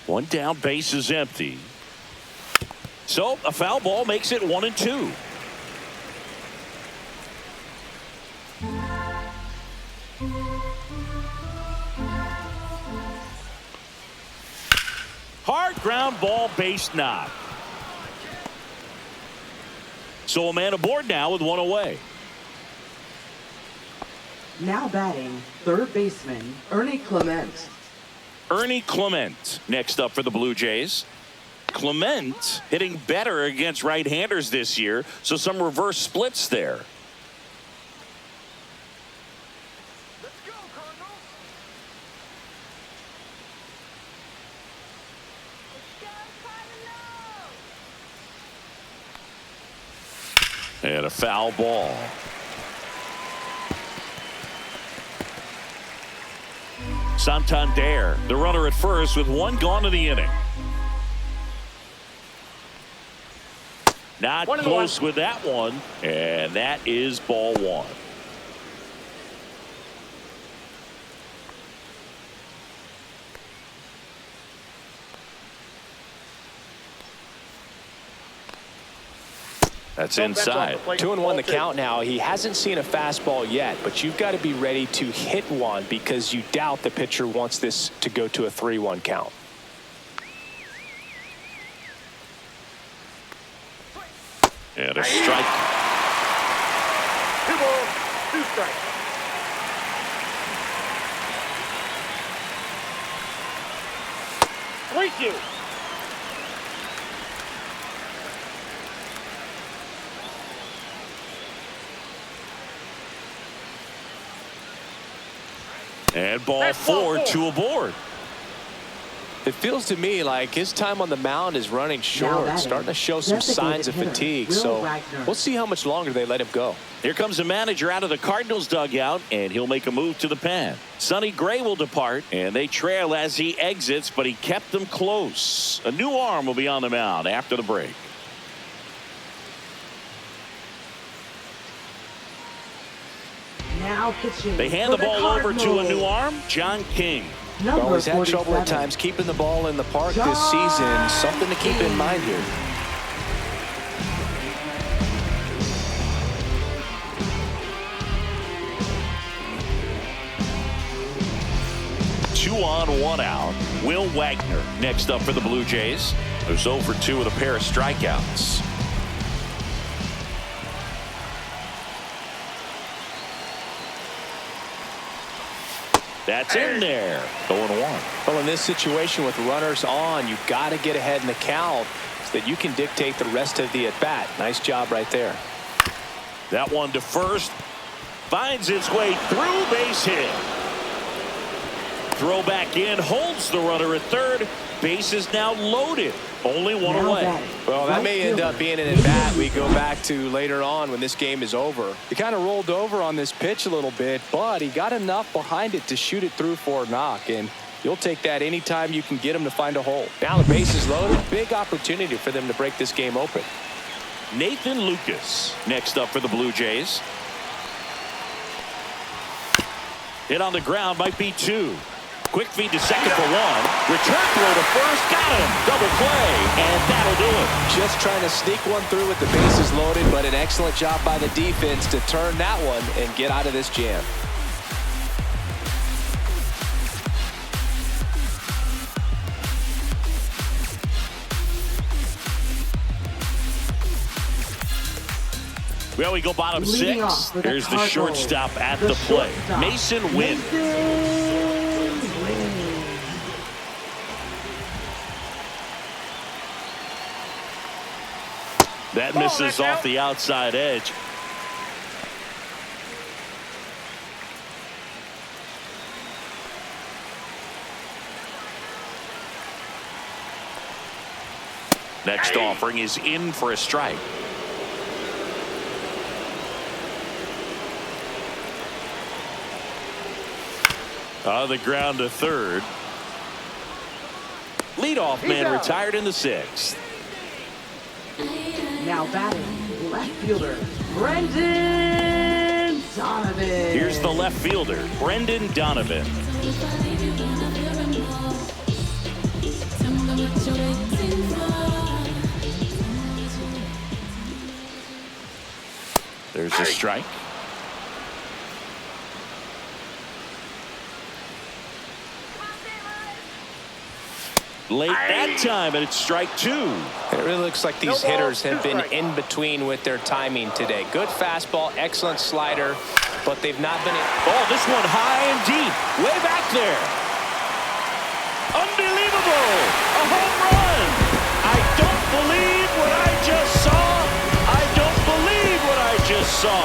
S1: One down, base is empty. So a foul ball makes it 1-2. Hard ground ball, base knock. So a man aboard now with 1 away.
S4: Now batting, third baseman, Ernie Clement.
S1: Ernie Clement next up for the Blue Jays. Clement hitting better against right-handers this year, so some reverse splits there.
S5: Let's go, Cardinals.
S1: And a foul ball. Santander, the runner at first with 1 gone in the inning. Not close with that one, and that is ball 1. That's inside.
S2: 2-1 the count now. He hasn't seen a fastball yet, but you've got to be ready to hit one because you doubt the pitcher wants this to go to a 3-1 count.
S1: And a strike.
S5: 2 balls, 2 strikes. Thank you.
S1: And ball 4, 2 aboard.
S2: It feels to me like his time on the mound is running short, starting to show some signs of fatigue. So we'll see how much longer they let him go.
S1: Here comes the manager out of the Cardinals dugout, and he'll make a move to the pen. Sonny Gray will depart, and they trail as he exits, but he kept them close. A new arm will be on the mound after the break.
S4: Now pitching.
S1: They hand the ball over to a new arm, John King.
S4: Number
S2: He's had trouble at
S4: 47.
S2: times keeping the ball in the park this season. Something to keep in mind here.
S1: Two on, 1 out. Will Wagner next up for the Blue Jays, who's 0 for 2 with a pair of strikeouts. That's in there. 0-1.
S2: Well, in this situation with runners on, you've got to get ahead in the count so that you can dictate the rest of the at-bat. Nice job right there.
S1: That one to first. Finds its way through, base hit. Throw back in, holds the runner at third. Base is now loaded. Only one away.
S2: Well, that may end up being an at-bat we go back to later on when this game is over. He kind of rolled over on this pitch a little bit, but he got enough behind it to shoot it through for a knock, and you'll take that anytime you can get him to find a hole. Now the base is loaded. Big opportunity for them to break this game open.
S1: Nathan Lucas next up for the Blue Jays. Hit on the ground, might be 2. Quick feed to second for 1. Return throw to first. Got him. Double play. And that'll do it.
S2: Just trying to sneak one through with the bases loaded, but an excellent job by the defense to turn that one and get out of this jam.
S1: Well, we go bottom 6. Here's the shortstop at the plate. Mason Wynn. That misses off the outside edge. Next offering is in for a strike. On the ground to third. Leadoff man retired in the 6th.
S4: Now batting, left fielder, Brendan Donovan.
S1: Here's the left fielder, Brendan Donovan. There's a strike. Late that time, and it's strike 2.
S2: It really looks like these hitters have been in between with their timing today. Good fastball, excellent slider, but they've not been.
S1: Oh, this one high and deep, way back there. Unbelievable! A home run! I don't believe what I just saw. I don't believe what I just saw.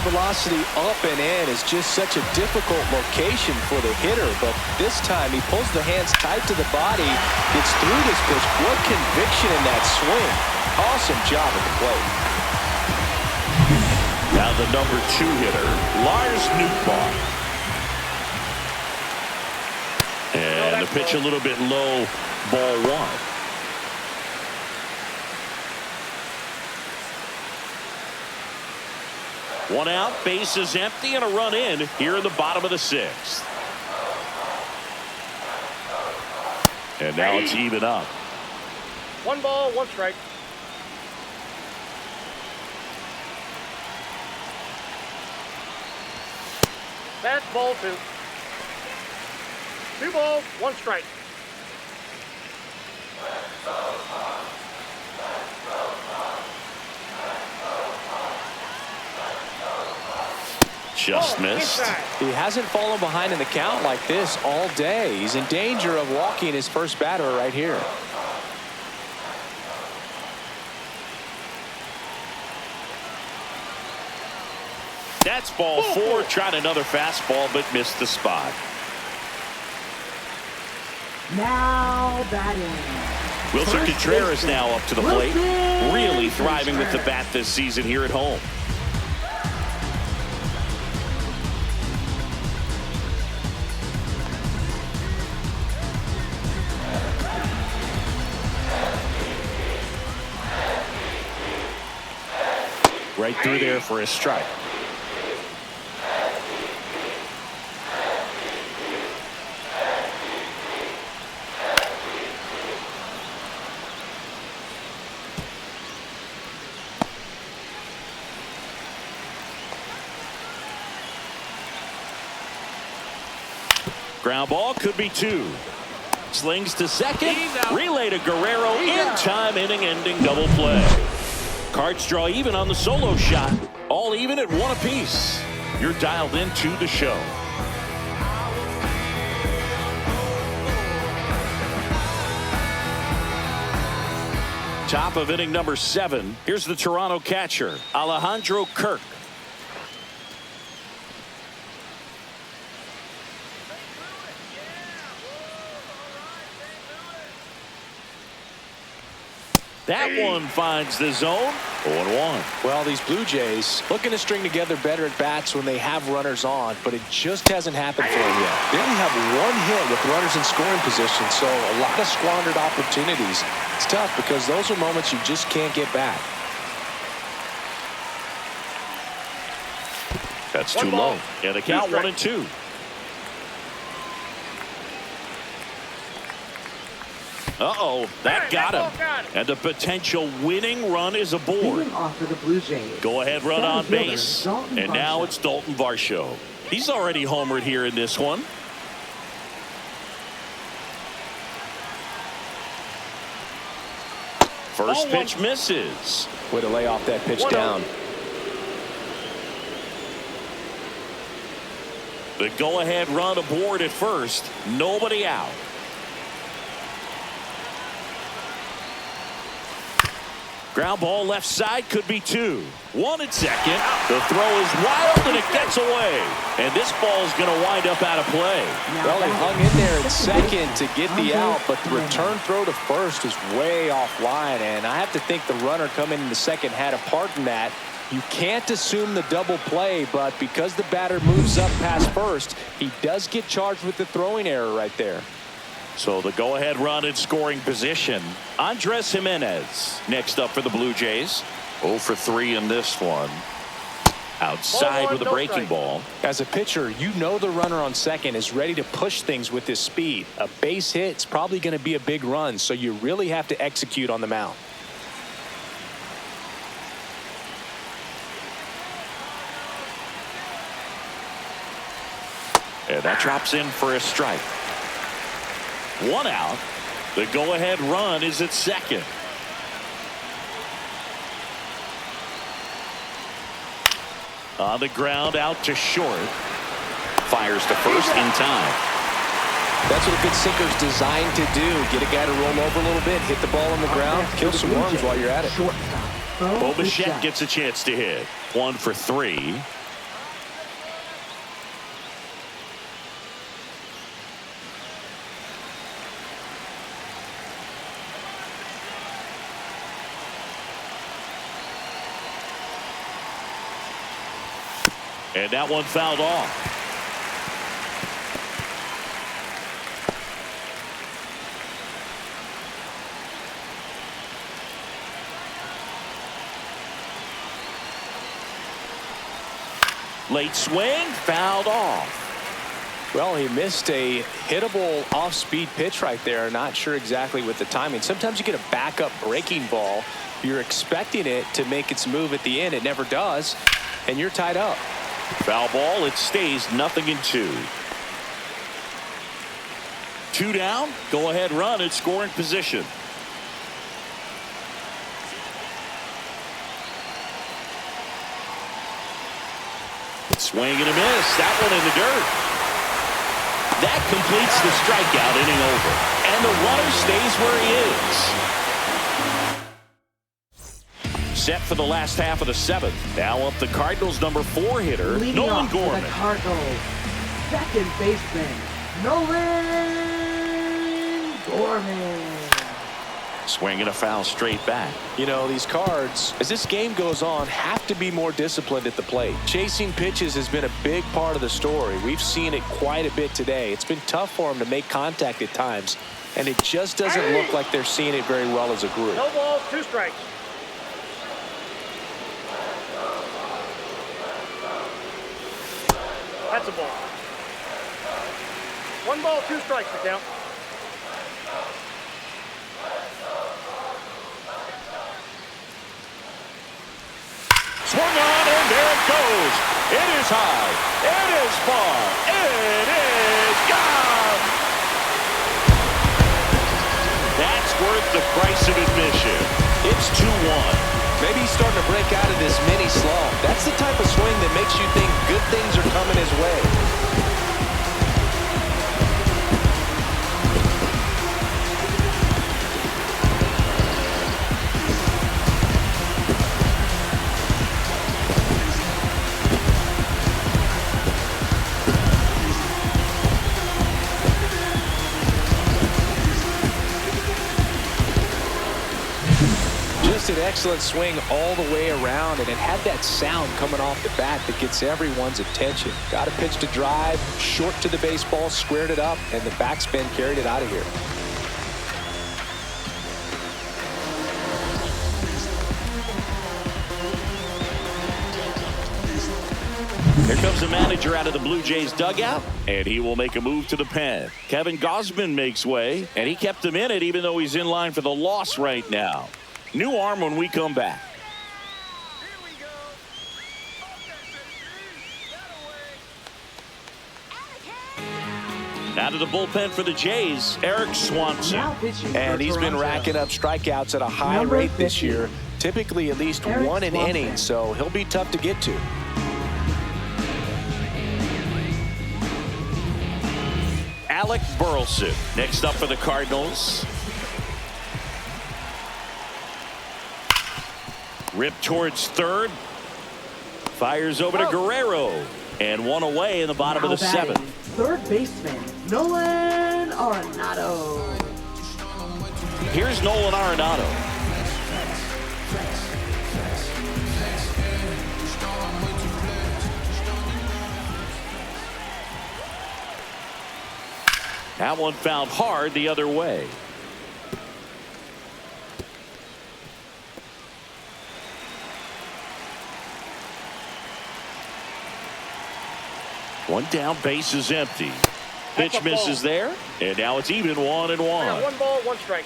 S2: Velocity up and in is just such a difficult location for the hitter, but this time he pulls the hands tight to the body, gets through this pitch. What conviction in that swing. Awesome job at the plate.
S1: Now the number 2 hitter, Lars Nootbaar. And the pitch a little bit low, ball 1. One out, base is empty, and a run in here in the bottom of the 6th. And now it's even up.
S5: 1 ball, 1 strike. That's ball 2. 2 balls, 1 strike.
S1: Just missed.
S2: He hasn't fallen behind in the count like this all day. He's in danger of walking his first batter right here.
S1: That's ball 4. Tried another fastball, but missed the spot.
S4: Now batting.
S1: Wilson Contreras now up to the plate. Really thriving with the bat this season here at home. Right through there for a strike. Ground ball, could be 2. Slings to second. Relay to Guerrero. In-time inning-ending double play. Cards draw even on the solo shot. All even at 1 apiece. You're dialed into the show. Top of inning number 7. Here's the Toronto catcher, Alejandro Kirk. That one finds the zone. 0-1.
S2: Well, these Blue Jays looking to string together better at bats when they have runners on, but it just hasn't happened for them yet. They only have 1 hit with runners in scoring position, so a lot of squandered opportunities. It's tough because those are moments you just can't get back.
S1: That's too low. And the count 1-2. Uh-oh, that got him. And the potential winning run is aboard.
S4: Leading off for the Blue Jays.
S1: Go ahead, run on base. And now it's Dalton Varsho. He's already homered here in this one. First pitch misses.
S2: Way to lay off that pitch down.
S1: The go-ahead run aboard at first. Nobody out. Ground ball left side, could be 2. 1 at second. The throw is wild and it gets away. And this ball is going to wind up out of play.
S2: Well, he hung in there at second to get the out, but the return throw to first was way offline. And I have to think the runner coming in the second had a part in that. You can't assume the double play, but because the batter moves up past first, he does get charged with the throwing error right there.
S1: So the go-ahead run in scoring position. Andres Jimenez next up for the Blue Jays. 0 for 3 in this one. Outside with a breaking ball.
S2: As a pitcher, you know the runner on second is ready to push things with his speed. A base hit's probably going to be a big run, so you really have to execute on the mound.
S1: And that drops in for a strike. 1 out. The go-ahead run is at second. On the ground, out to short. Fires to first in time.
S2: That's what a good sinker's designed to do. Get a guy to roll over a little bit, hit the ball on the ground, kill some worms while you're at it.
S4: Shortstop.
S1: Bichette gets a chance to hit. 1 for 3. And that one fouled off. Late swing, fouled off.
S2: Well, he missed a hittable off-speed pitch right there. Not sure exactly with the timing. Sometimes you get a backup breaking ball. You're expecting it to make its move at the end. It never does, and you're tied up.
S1: Foul ball. It stays 0-2. 2 down. Go ahead run at scoring position. Swing and a miss. That one in the dirt. That completes the strikeout, inning over. And the runner stays where he is. Set for the last half of the 7th. Now up the Cardinals' number 4 hitter,
S4: Leading
S1: Nolan
S4: off for
S1: Gorman.
S4: the Cardinals, second baseman, Nolan Gorman.
S1: Swing and a foul straight back.
S2: You know, these Cards, as this game goes on, have to be more disciplined at the plate. Chasing pitches has been a big part of the story. We've seen it quite a bit today. It's been tough for them to make contact at times, and it just doesn't look like they're seeing it very well as a group.
S5: No balls, 2 strikes. That's a ball. 1 ball, 2 strikes to count.
S1: Swung on, and there it goes. It is high. It is far. It is gone. worth the price of admission. It's 2-1.
S2: Maybe he's starting to break out of this mini slump. That's the type of swing that makes you think good things are coming his way. An excellent swing all the way around, and it had that sound coming off the bat that gets everyone's attention. Got a pitch to drive, short to the baseball, squared it up, and the backspin carried it out of here.
S1: Here comes the manager out of the Blue Jays dugout, and he will make a move to the pen. Kevin Gausman makes way, and he kept him in it even though he's in line for the loss right now. New arm when we come back. Out of the bullpen for the Jays, Eric Swanson.
S2: And he's been racking up strikeouts at a high rate this year, typically at least one an inning, so he'll be tough to get to.
S1: Alec Burleson next up for the Cardinals. Ripped towards third. Fires over to Guerrero. And one away in the bottom of the seventh.
S4: Third baseman, Nolan Arenado.
S1: Here's Nolan Arenado. That one found hard the other way. One down, base is empty. Pitch misses there, and now it's even 1-1.
S5: Yeah, 1 ball, 1 strike.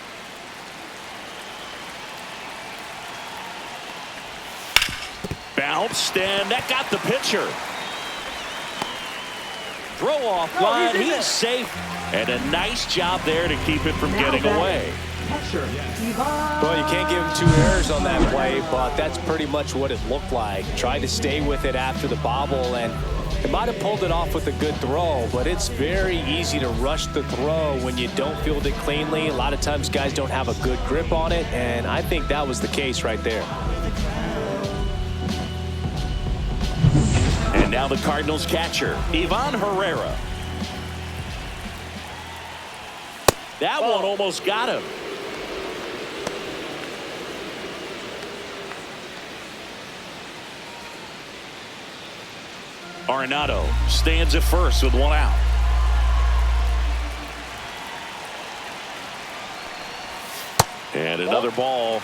S1: Bounced, and that got the pitcher. Throw off line, he is safe, and a nice job there to keep it from getting away.
S2: Well, you can't give him 2 errors on that play, but that's pretty much what it looked like. Tried to stay with it after the bobble, and it might have pulled it off with a good throw, but it's very easy to rush the throw when you don't field it cleanly. A lot of times guys don't have a good grip on it, and I think that was the case right there.
S1: And now the Cardinals catcher, Ivan Herrera. That one almost got him. Arenado stands at first with 1 out. And another ball.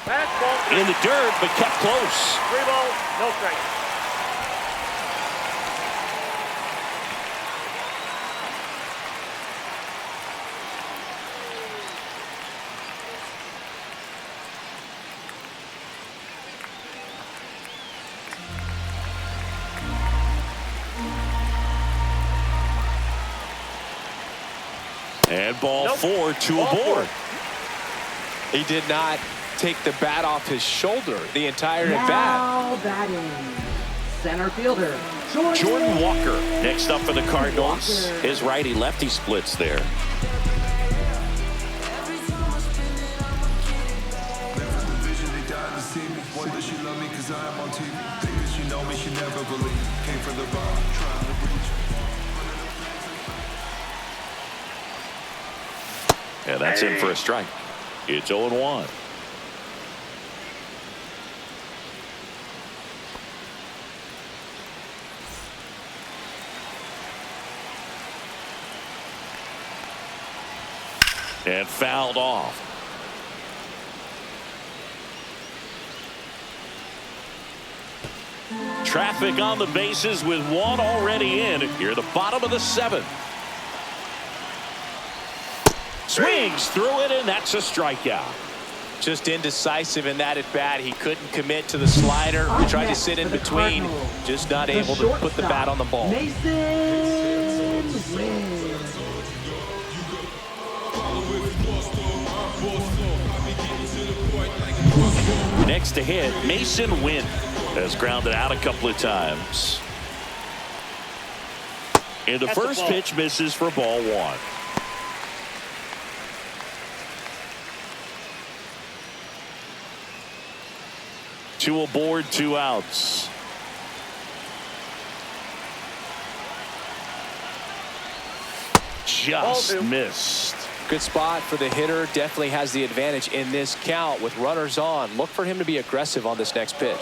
S5: Fastball.
S1: In the dirt, but kept close.
S5: 3 balls, no strikes.
S1: And ball 4, 2 aboard.
S2: He did not take the bat off his shoulder the entire at bat.
S4: Now batting, center fielder,
S1: Jordan Walker next up for the Cardinals. His righty-lefty splits there. And that's in for a strike. It's 0-1. And fouled off. Traffic on the bases with 1 already in. Here, the bottom of the 7th. Swings through it, and that's a strikeout.
S2: Just indecisive in that at bat. He couldn't commit to the slider. He tried to sit in between. Just not able to put the bat on the ball.
S1: Next to hit, Mason Wynn has grounded out a couple of times. And the first pitch misses for ball one. Two aboard, 2 outs. Just missed.
S2: Good spot for the hitter. Definitely has the advantage in this count with runners on. Look for him to be aggressive on this next pitch.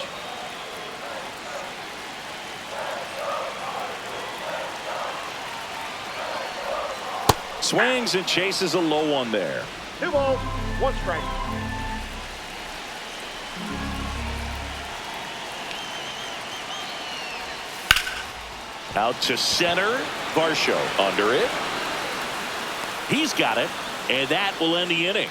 S1: Swings and chases a low one there.
S5: 2 balls, 1 strike.
S1: Out to center. Varsho under it. He's got it, and that will end the inning.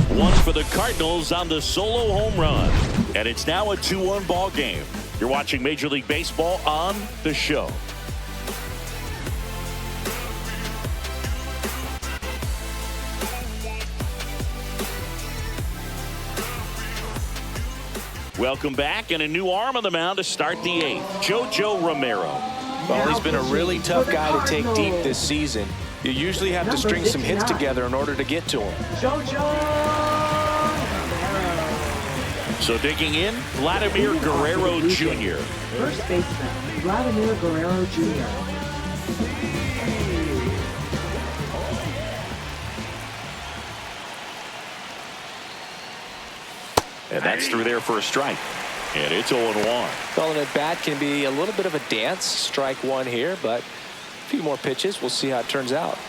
S1: One for the Cardinals on the solo home run, and it's now a 2-1 ball game. You're watching Major League Baseball on The Show. Welcome back, and a new arm on the mound to start the 8th. JoJo Romero.
S2: Well, he's been a really tough guy to take deep this season. You usually have to string some hits together in order to get to him.
S1: So digging in, Vladimir Guerrero Jr.
S4: First baseman, Vladimir Guerrero Jr.
S1: And that's through there for a strike. And it's 0-1.
S2: Well, an at bat can be a little bit of a dance. Strike one here, but a few more pitches. We'll see how it turns out.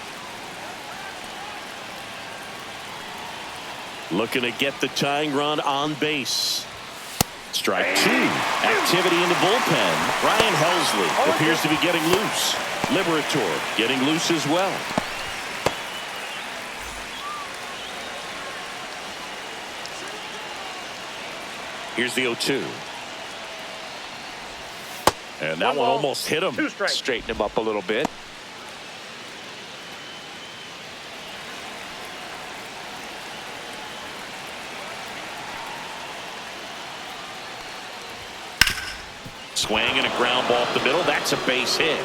S1: Looking to get the tying run on base. Strike 2. Activity in the bullpen. Ryan Helsley appears to be getting loose. Liberator getting loose as well. Here's the 0-2. And that one almost hit him.
S5: 2 strikes.
S2: Straighten him up a little bit.
S1: Swing and a ground ball up the middle. That's a base hit.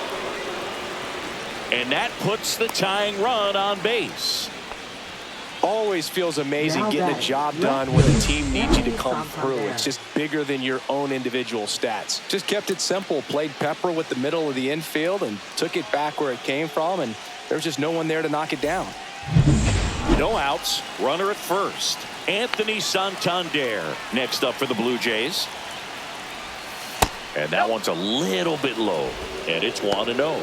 S1: And that puts the tying run on base.
S2: Always feels amazing getting the job done when the team needs you to come through. It's just bigger than your own individual stats. Just kept it simple. Played pepper with the middle of the infield and took it back where it came from, and there's just no one there to knock it down.
S1: No outs. Runner at first. Anthony Santander next up for the Blue Jays. And that one's a little bit low. And it's 1-0.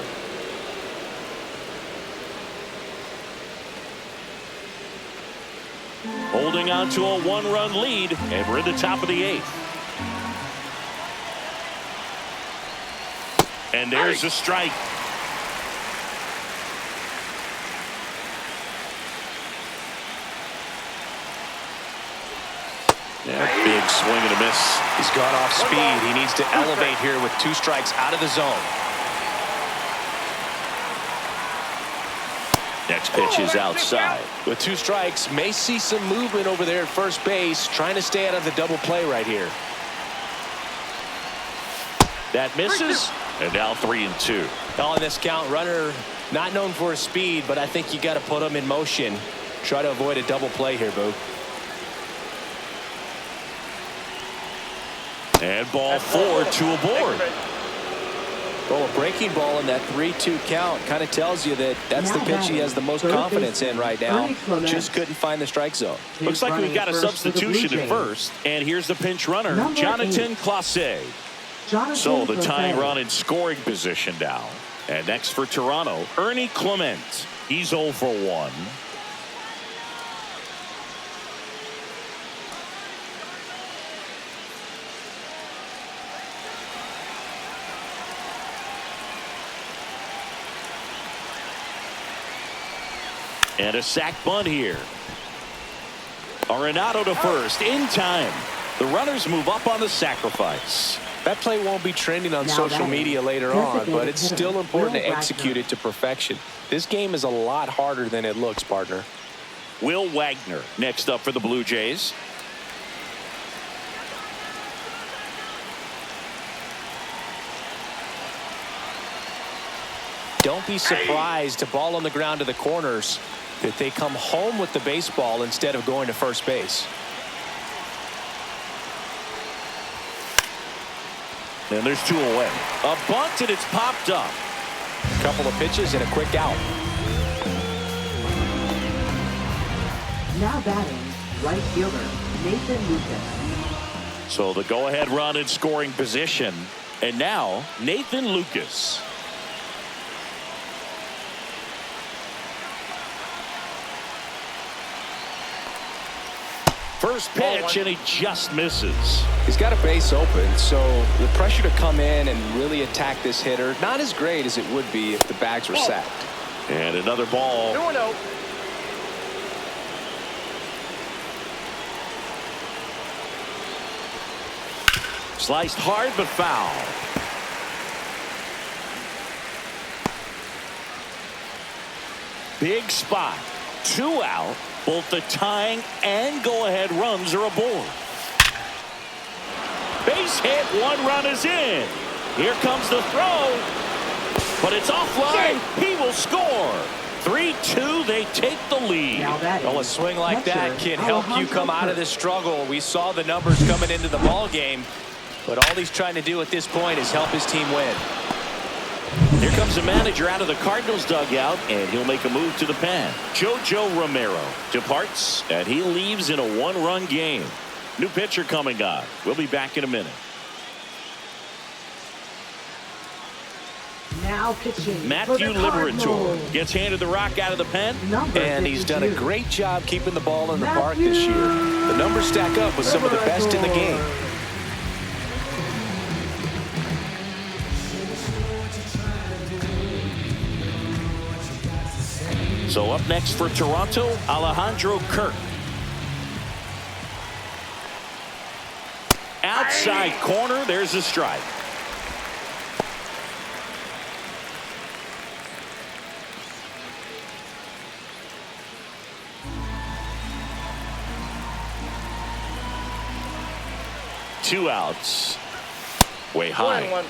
S1: Holding on to a 1-run lead, and we're in the top of the 8th. And there's a strike. Yeah, big swing and a miss.
S2: He's gone off speed. He needs to elevate here with 2 strikes out of the zone.
S1: Next pitch is outside.
S2: With 2 strikes, may see some movement over there at first base, trying to stay out of the double play right here.
S1: That misses, and now 3-2.
S2: Well, in this count, runner not known for his speed, but I think you got to put him in motion. Try to avoid a double play here, Boo.
S1: And ball 4, 2 aboard.
S2: Well, a breaking ball in that 3-2 count kind of tells you that that's the pitch he has the most confidence in right now. Just couldn't find the strike zone.
S1: Looks like we've got a substitution at first. And here's the pinch runner, Jonathan Clase. So the tying run in scoring position now. And next for Toronto, Ernie Clement. He's 0 for 1. And a sac bunt here. Arenado to first in time. The runners move up on the sacrifice.
S2: That play won't be trending on social media later on, but it's still important to execute it to perfection. This game is a lot harder than it looks, partner.
S1: Will Wagner next up for the Blue Jays.
S2: Don't be surprised to ball on the ground to the corners that they come home with the baseball instead of going to first base.
S1: And there's 2 away. A bunt, and it's popped up.
S2: A couple of pitches and a quick out.
S4: Now batting, right fielder, Nathan Lucas.
S1: So the go-ahead run in scoring position. And now, Nathan Lucas. First pitch, and he just misses.
S2: He's got a base open, so the pressure to come in and really attack this hitter, not as great as it would be if the bags were sacked.
S1: And another ball.
S5: 2-0.
S1: Sliced hard, but foul. Big spot. 2 out. Both the tying and go-ahead runs are aboard. Base hit. 1 run is in. Here comes the throw. But it's offline. He will score. 3-2. They take the lead.
S2: Well, a swing like that can help you come out of this struggle. We saw the numbers coming into the ball game, but all he's trying to do at this point is help his team win.
S1: Here comes the manager out of the Cardinals dugout, and he'll make a move to the pen. Jojo Romero departs, and he leaves in a 1-run game. New pitcher coming on. We'll be back in a minute.
S4: Now pitching.
S1: Matthew Liberator gets handed the rock out of the pen.
S2: And he's done a great job keeping the ball in the park this year. The numbers stack up with some of the best in the game.
S1: So up next for Toronto, Alejandro Kirk. Outside corner, there's a strike. Two outs. Way high.
S5: 1-1.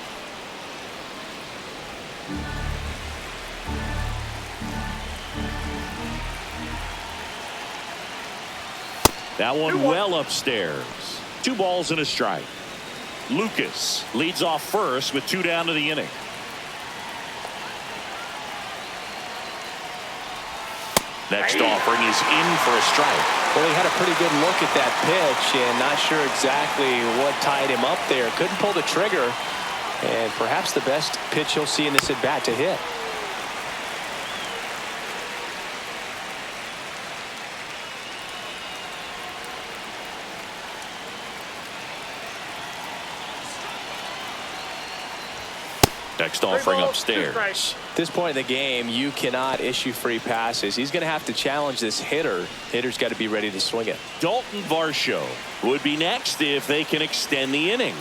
S1: That one well upstairs. 2 balls and a strike. Lucas leads off first with 2 down to the inning. Next offering is in for a strike.
S2: Well, he had a pretty good look at that pitch and not sure exactly what tied him up there. Couldn't pull the trigger, and perhaps the best pitch he'll see in this at bat to hit.
S1: Next offering
S5: 3 balls, 2
S1: upstairs.
S5: strikes.
S2: At this point in the game, you cannot issue free passes. He's going to have to challenge this hitter. Hitter's got to be ready to swing it.
S1: Dalton Varsho would be next if they can extend the inning.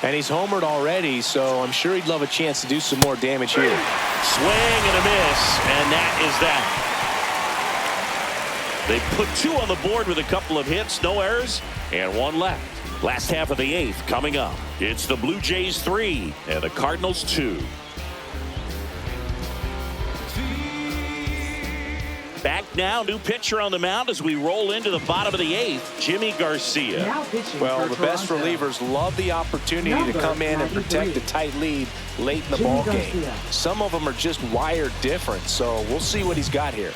S2: And he's homered already, so I'm sure he'd love a chance to do some more damage here.
S1: Swing and a miss, and that is that. They put 2 on the board with a couple of hits, no errors, and 1 left. Last half of the 8th coming up. It's the Blue Jays 3 and the Cardinals 2. Back now, new pitcher on the mound as we roll into the bottom of the 8th, Jimmy Garcia.
S2: Well, the best relievers love the opportunity to come in and protect a tight lead late in the ball game. Some of them are just wired different, so we'll see what he's got here.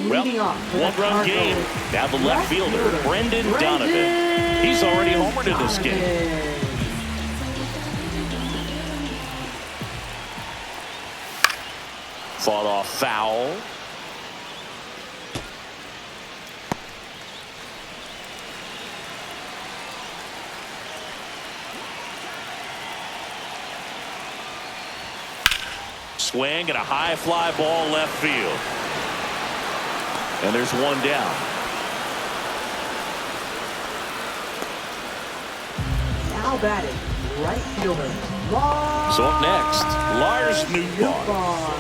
S1: Well, 1-run game. Now the left fielder, Brendan Donovan. He's already homered in this game. Fought off foul. Swing and a high fly ball left field. And there's 1 down.
S4: Now batting, right fielder. Lars
S1: So up next, Lars Nootbaar.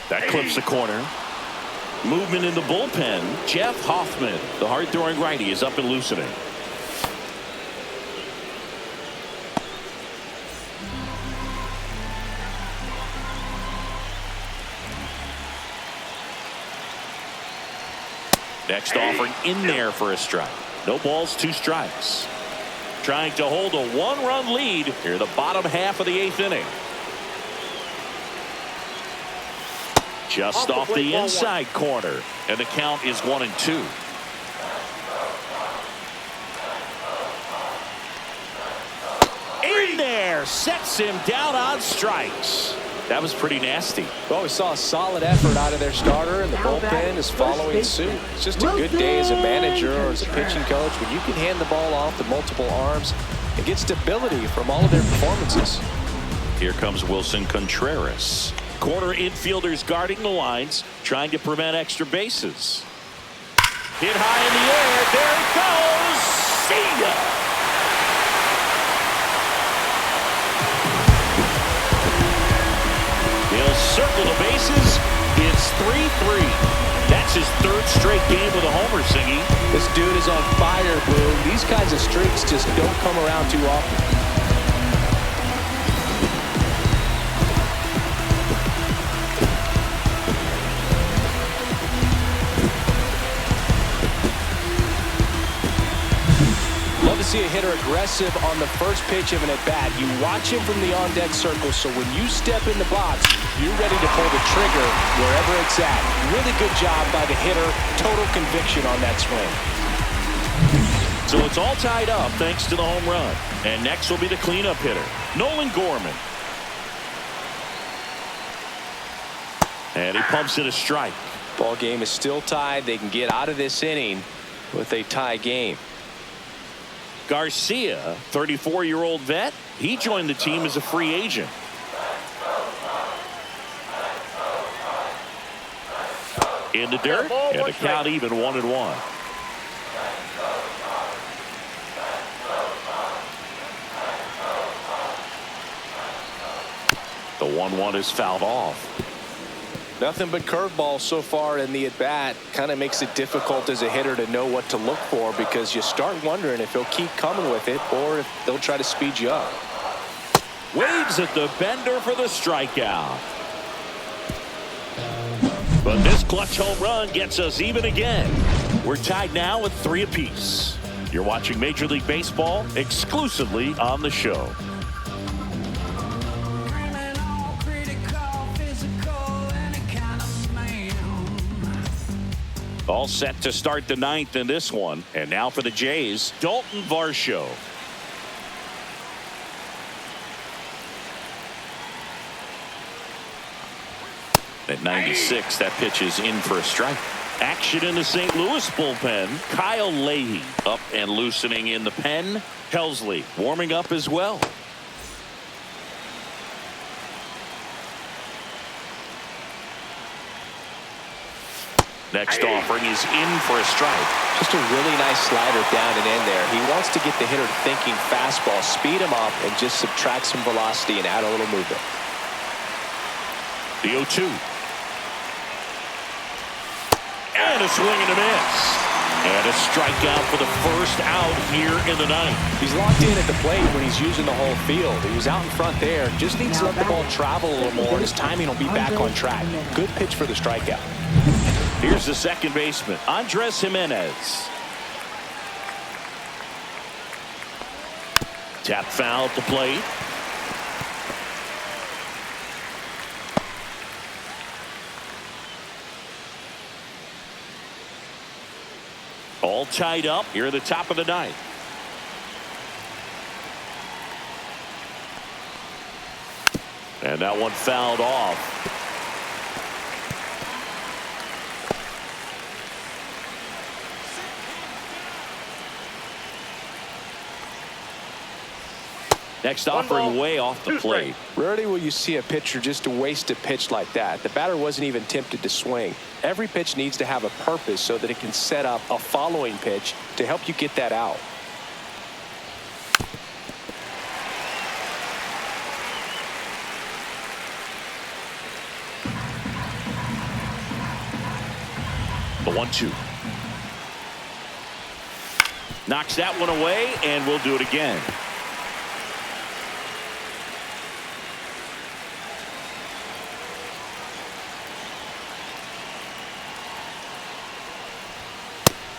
S1: That clips the corner. Movement in the bullpen. Jeff Hoffman, the hard-throwing righty, is up and loosening. Next offering in there for a strike. No balls, 2 strikes. Trying to hold a 1-run lead here, the bottom half of the 8th inning. Just off the inside corner, and the count is 1-2. In there, sets him down on strikes. That was pretty nasty.
S2: Well, we saw a solid effort out of their starter, and the bullpen is following suit. It's just a good day as a manager or as a pitching coach when you can hand the ball off to multiple arms and get stability from all of their performances.
S1: Here comes Wilson Contreras. Corner infielders guarding the lines, trying to prevent extra bases. Hit high in the air. There it goes. See ya. He'll circle the bases. It's 3-3. That's his 3rd straight game with a homer, Singy.
S2: This dude is on fire, Blue. These kinds of streaks just don't come around too often. See a hitter aggressive on the first pitch of an at-bat. You watch him from the on-deck circle, so when you step in the box, you're ready to pull the trigger wherever it's at. Really good job by the hitter. Total conviction on that swing.
S1: So it's all tied up thanks to the home run. And next will be the cleanup hitter, Nolan Gorman. And he pumps in a strike.
S2: Ball game is still tied. They can get out of this inning with a tie game.
S1: Garcia, 34-year-old vet, he joined the team as a free agent. In the dirt, and the count even 1-1. The 1-1 is fouled off.
S2: Nothing but curveballs so far in the at-bat. Kind of makes it difficult as a hitter to know what to look for because you start wondering if he'll keep coming with it or if they'll try to speed you up.
S1: Waves at the bender for the strikeout. But this clutch home run gets us even again. We're tied now with 3 apiece. You're watching Major League Baseball exclusively on the show. All set to start the 9th in this one. And now for the Jays, Dalton Varsho. At 96, that pitch is in for a strike. Action in the St. Louis bullpen. Kyle Leahy up and loosening in the pen. Helsley warming up as well. Next offering is in for a strike.
S2: Just a really nice slider down and in there. He wants to get the hitter thinking fastball, speed him up, and just subtract some velocity and add a little movement.
S1: The 0-2. And a swing and a miss. And a strikeout for the first out here in the 9th.
S2: He's locked in at the plate when he's using the whole field. He was out in front there. Just needs to let the ball travel a little more, and his timing will be back on track. Good pitch for the strikeout.
S1: Here's the second baseman, Andres Jimenez. Tap foul at the plate. All tied up here at the top of the 9th. And that one fouled off. Next offering way off the plate.
S2: Rarely will you see a pitcher just waste a pitch like that. The batter wasn't even tempted to swing. Every pitch needs to have a purpose so that it can set up a following pitch to help you get that out.
S1: The 1-2. Knocks that one away, and we'll do it again.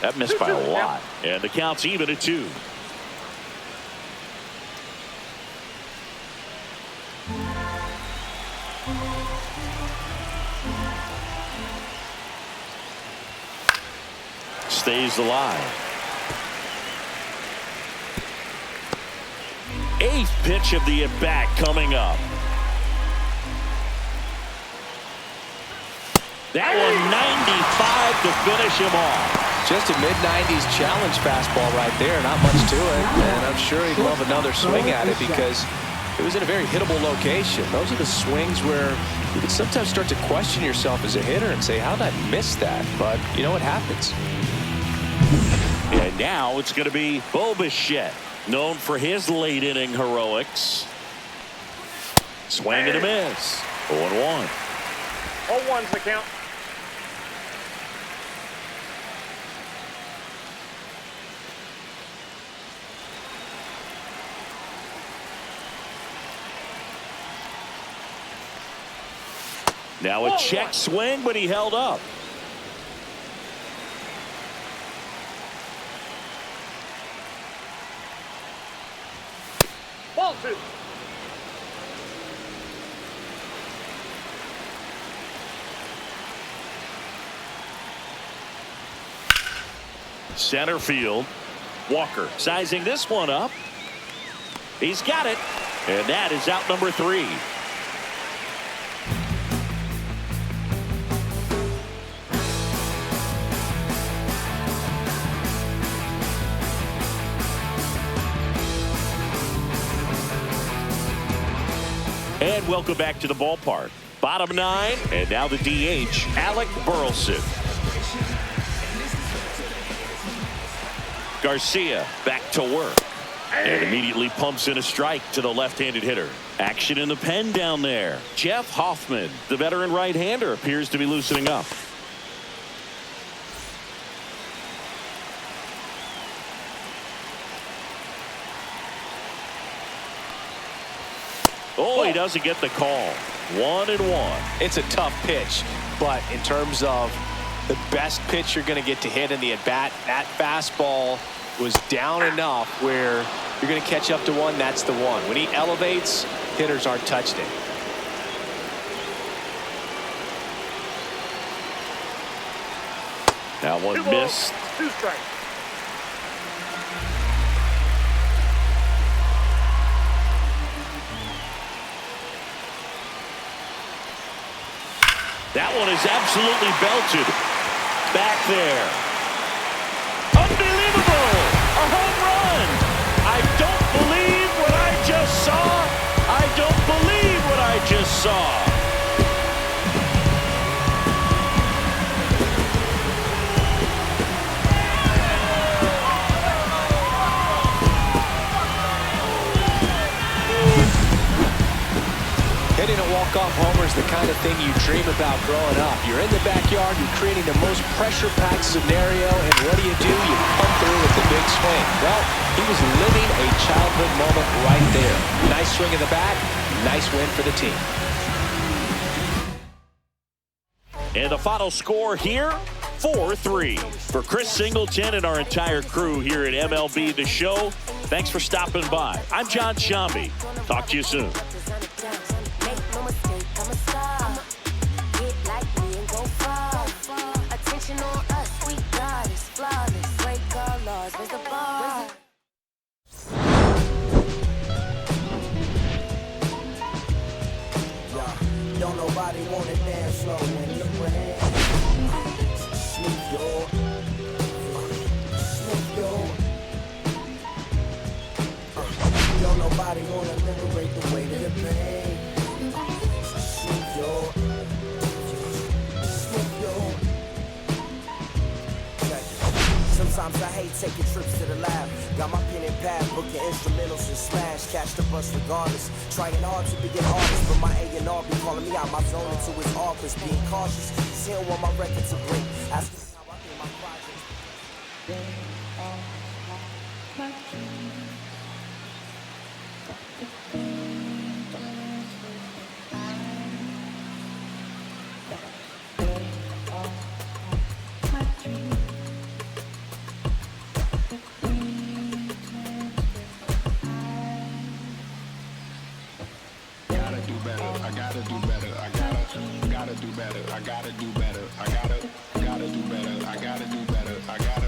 S1: That missed by a lot. And the count's even at 2. Stays alive. 8th pitch of the at-bat coming up. That one 95 to finish him off.
S2: Just a mid-90s challenge fastball right there. Not much to it. And I'm sure he'd love another swing at it because it was in a very hittable location. Those are the swings where you can sometimes start to question yourself as a hitter and say, how did I miss that? But you know what happens.
S1: And now it's going to be Bo Bichette, known for his late inning heroics. Swing and a miss. 0-1.
S5: 0-1's the count.
S1: Now a check swing, but he held up.
S5: Ball 2.
S1: Center field. Walker sizing this one up. He's got it. And that is out number 3. And welcome back to the ballpark. Bottom 9, and now the DH, Alec Burleson. Garcia back to work. And immediately pumps in a strike to the left-handed hitter. Action in the pen down there. Jeff Hoffman, the veteran right-hander, appears to be loosening up. Oh, he doesn't get the call. 1-1.
S2: It's a tough pitch, but in terms of the best pitch you're going to get to hit in the at-bat, that fastball was down enough where you're going to catch up to one. That's the one. When he elevates, hitters aren't touching it.
S1: That one missed.
S5: 2 strikes.
S1: That one is absolutely belted. Back there. Unbelievable! A home run! I don't believe what I just saw. I don't believe what I just saw.
S2: Hitting a walk-off homer is the kind of thing you dream about growing up. You're in the backyard, you're creating the most pressure-packed scenario, and what do? You come through with the big swing. Well, he was living a childhood moment right there. Nice swing of the bat, nice win for the team.
S1: And the final score here, 4-3. For Chris Singleton and our entire crew here at MLB The Show, thanks for stopping by. I'm John Shambi. Talk to you soon.
S6: Don't nobody wanna dance slow when you put hands. Snoop Dogg. Snoop Dogg. Don't nobody wanna Sometimes I hate taking trips to the lab. Got my pen and pad, booking instrumentals and smash. Catch the bus regardless. Trying hard to be an artist, but my A&R be calling me out my zone into his office. Being cautious, cause he don't want my record to break. Ask me how I think my projects.
S7: I gotta do better. I gotta do better. I gotta do better. I gotta do better. I gotta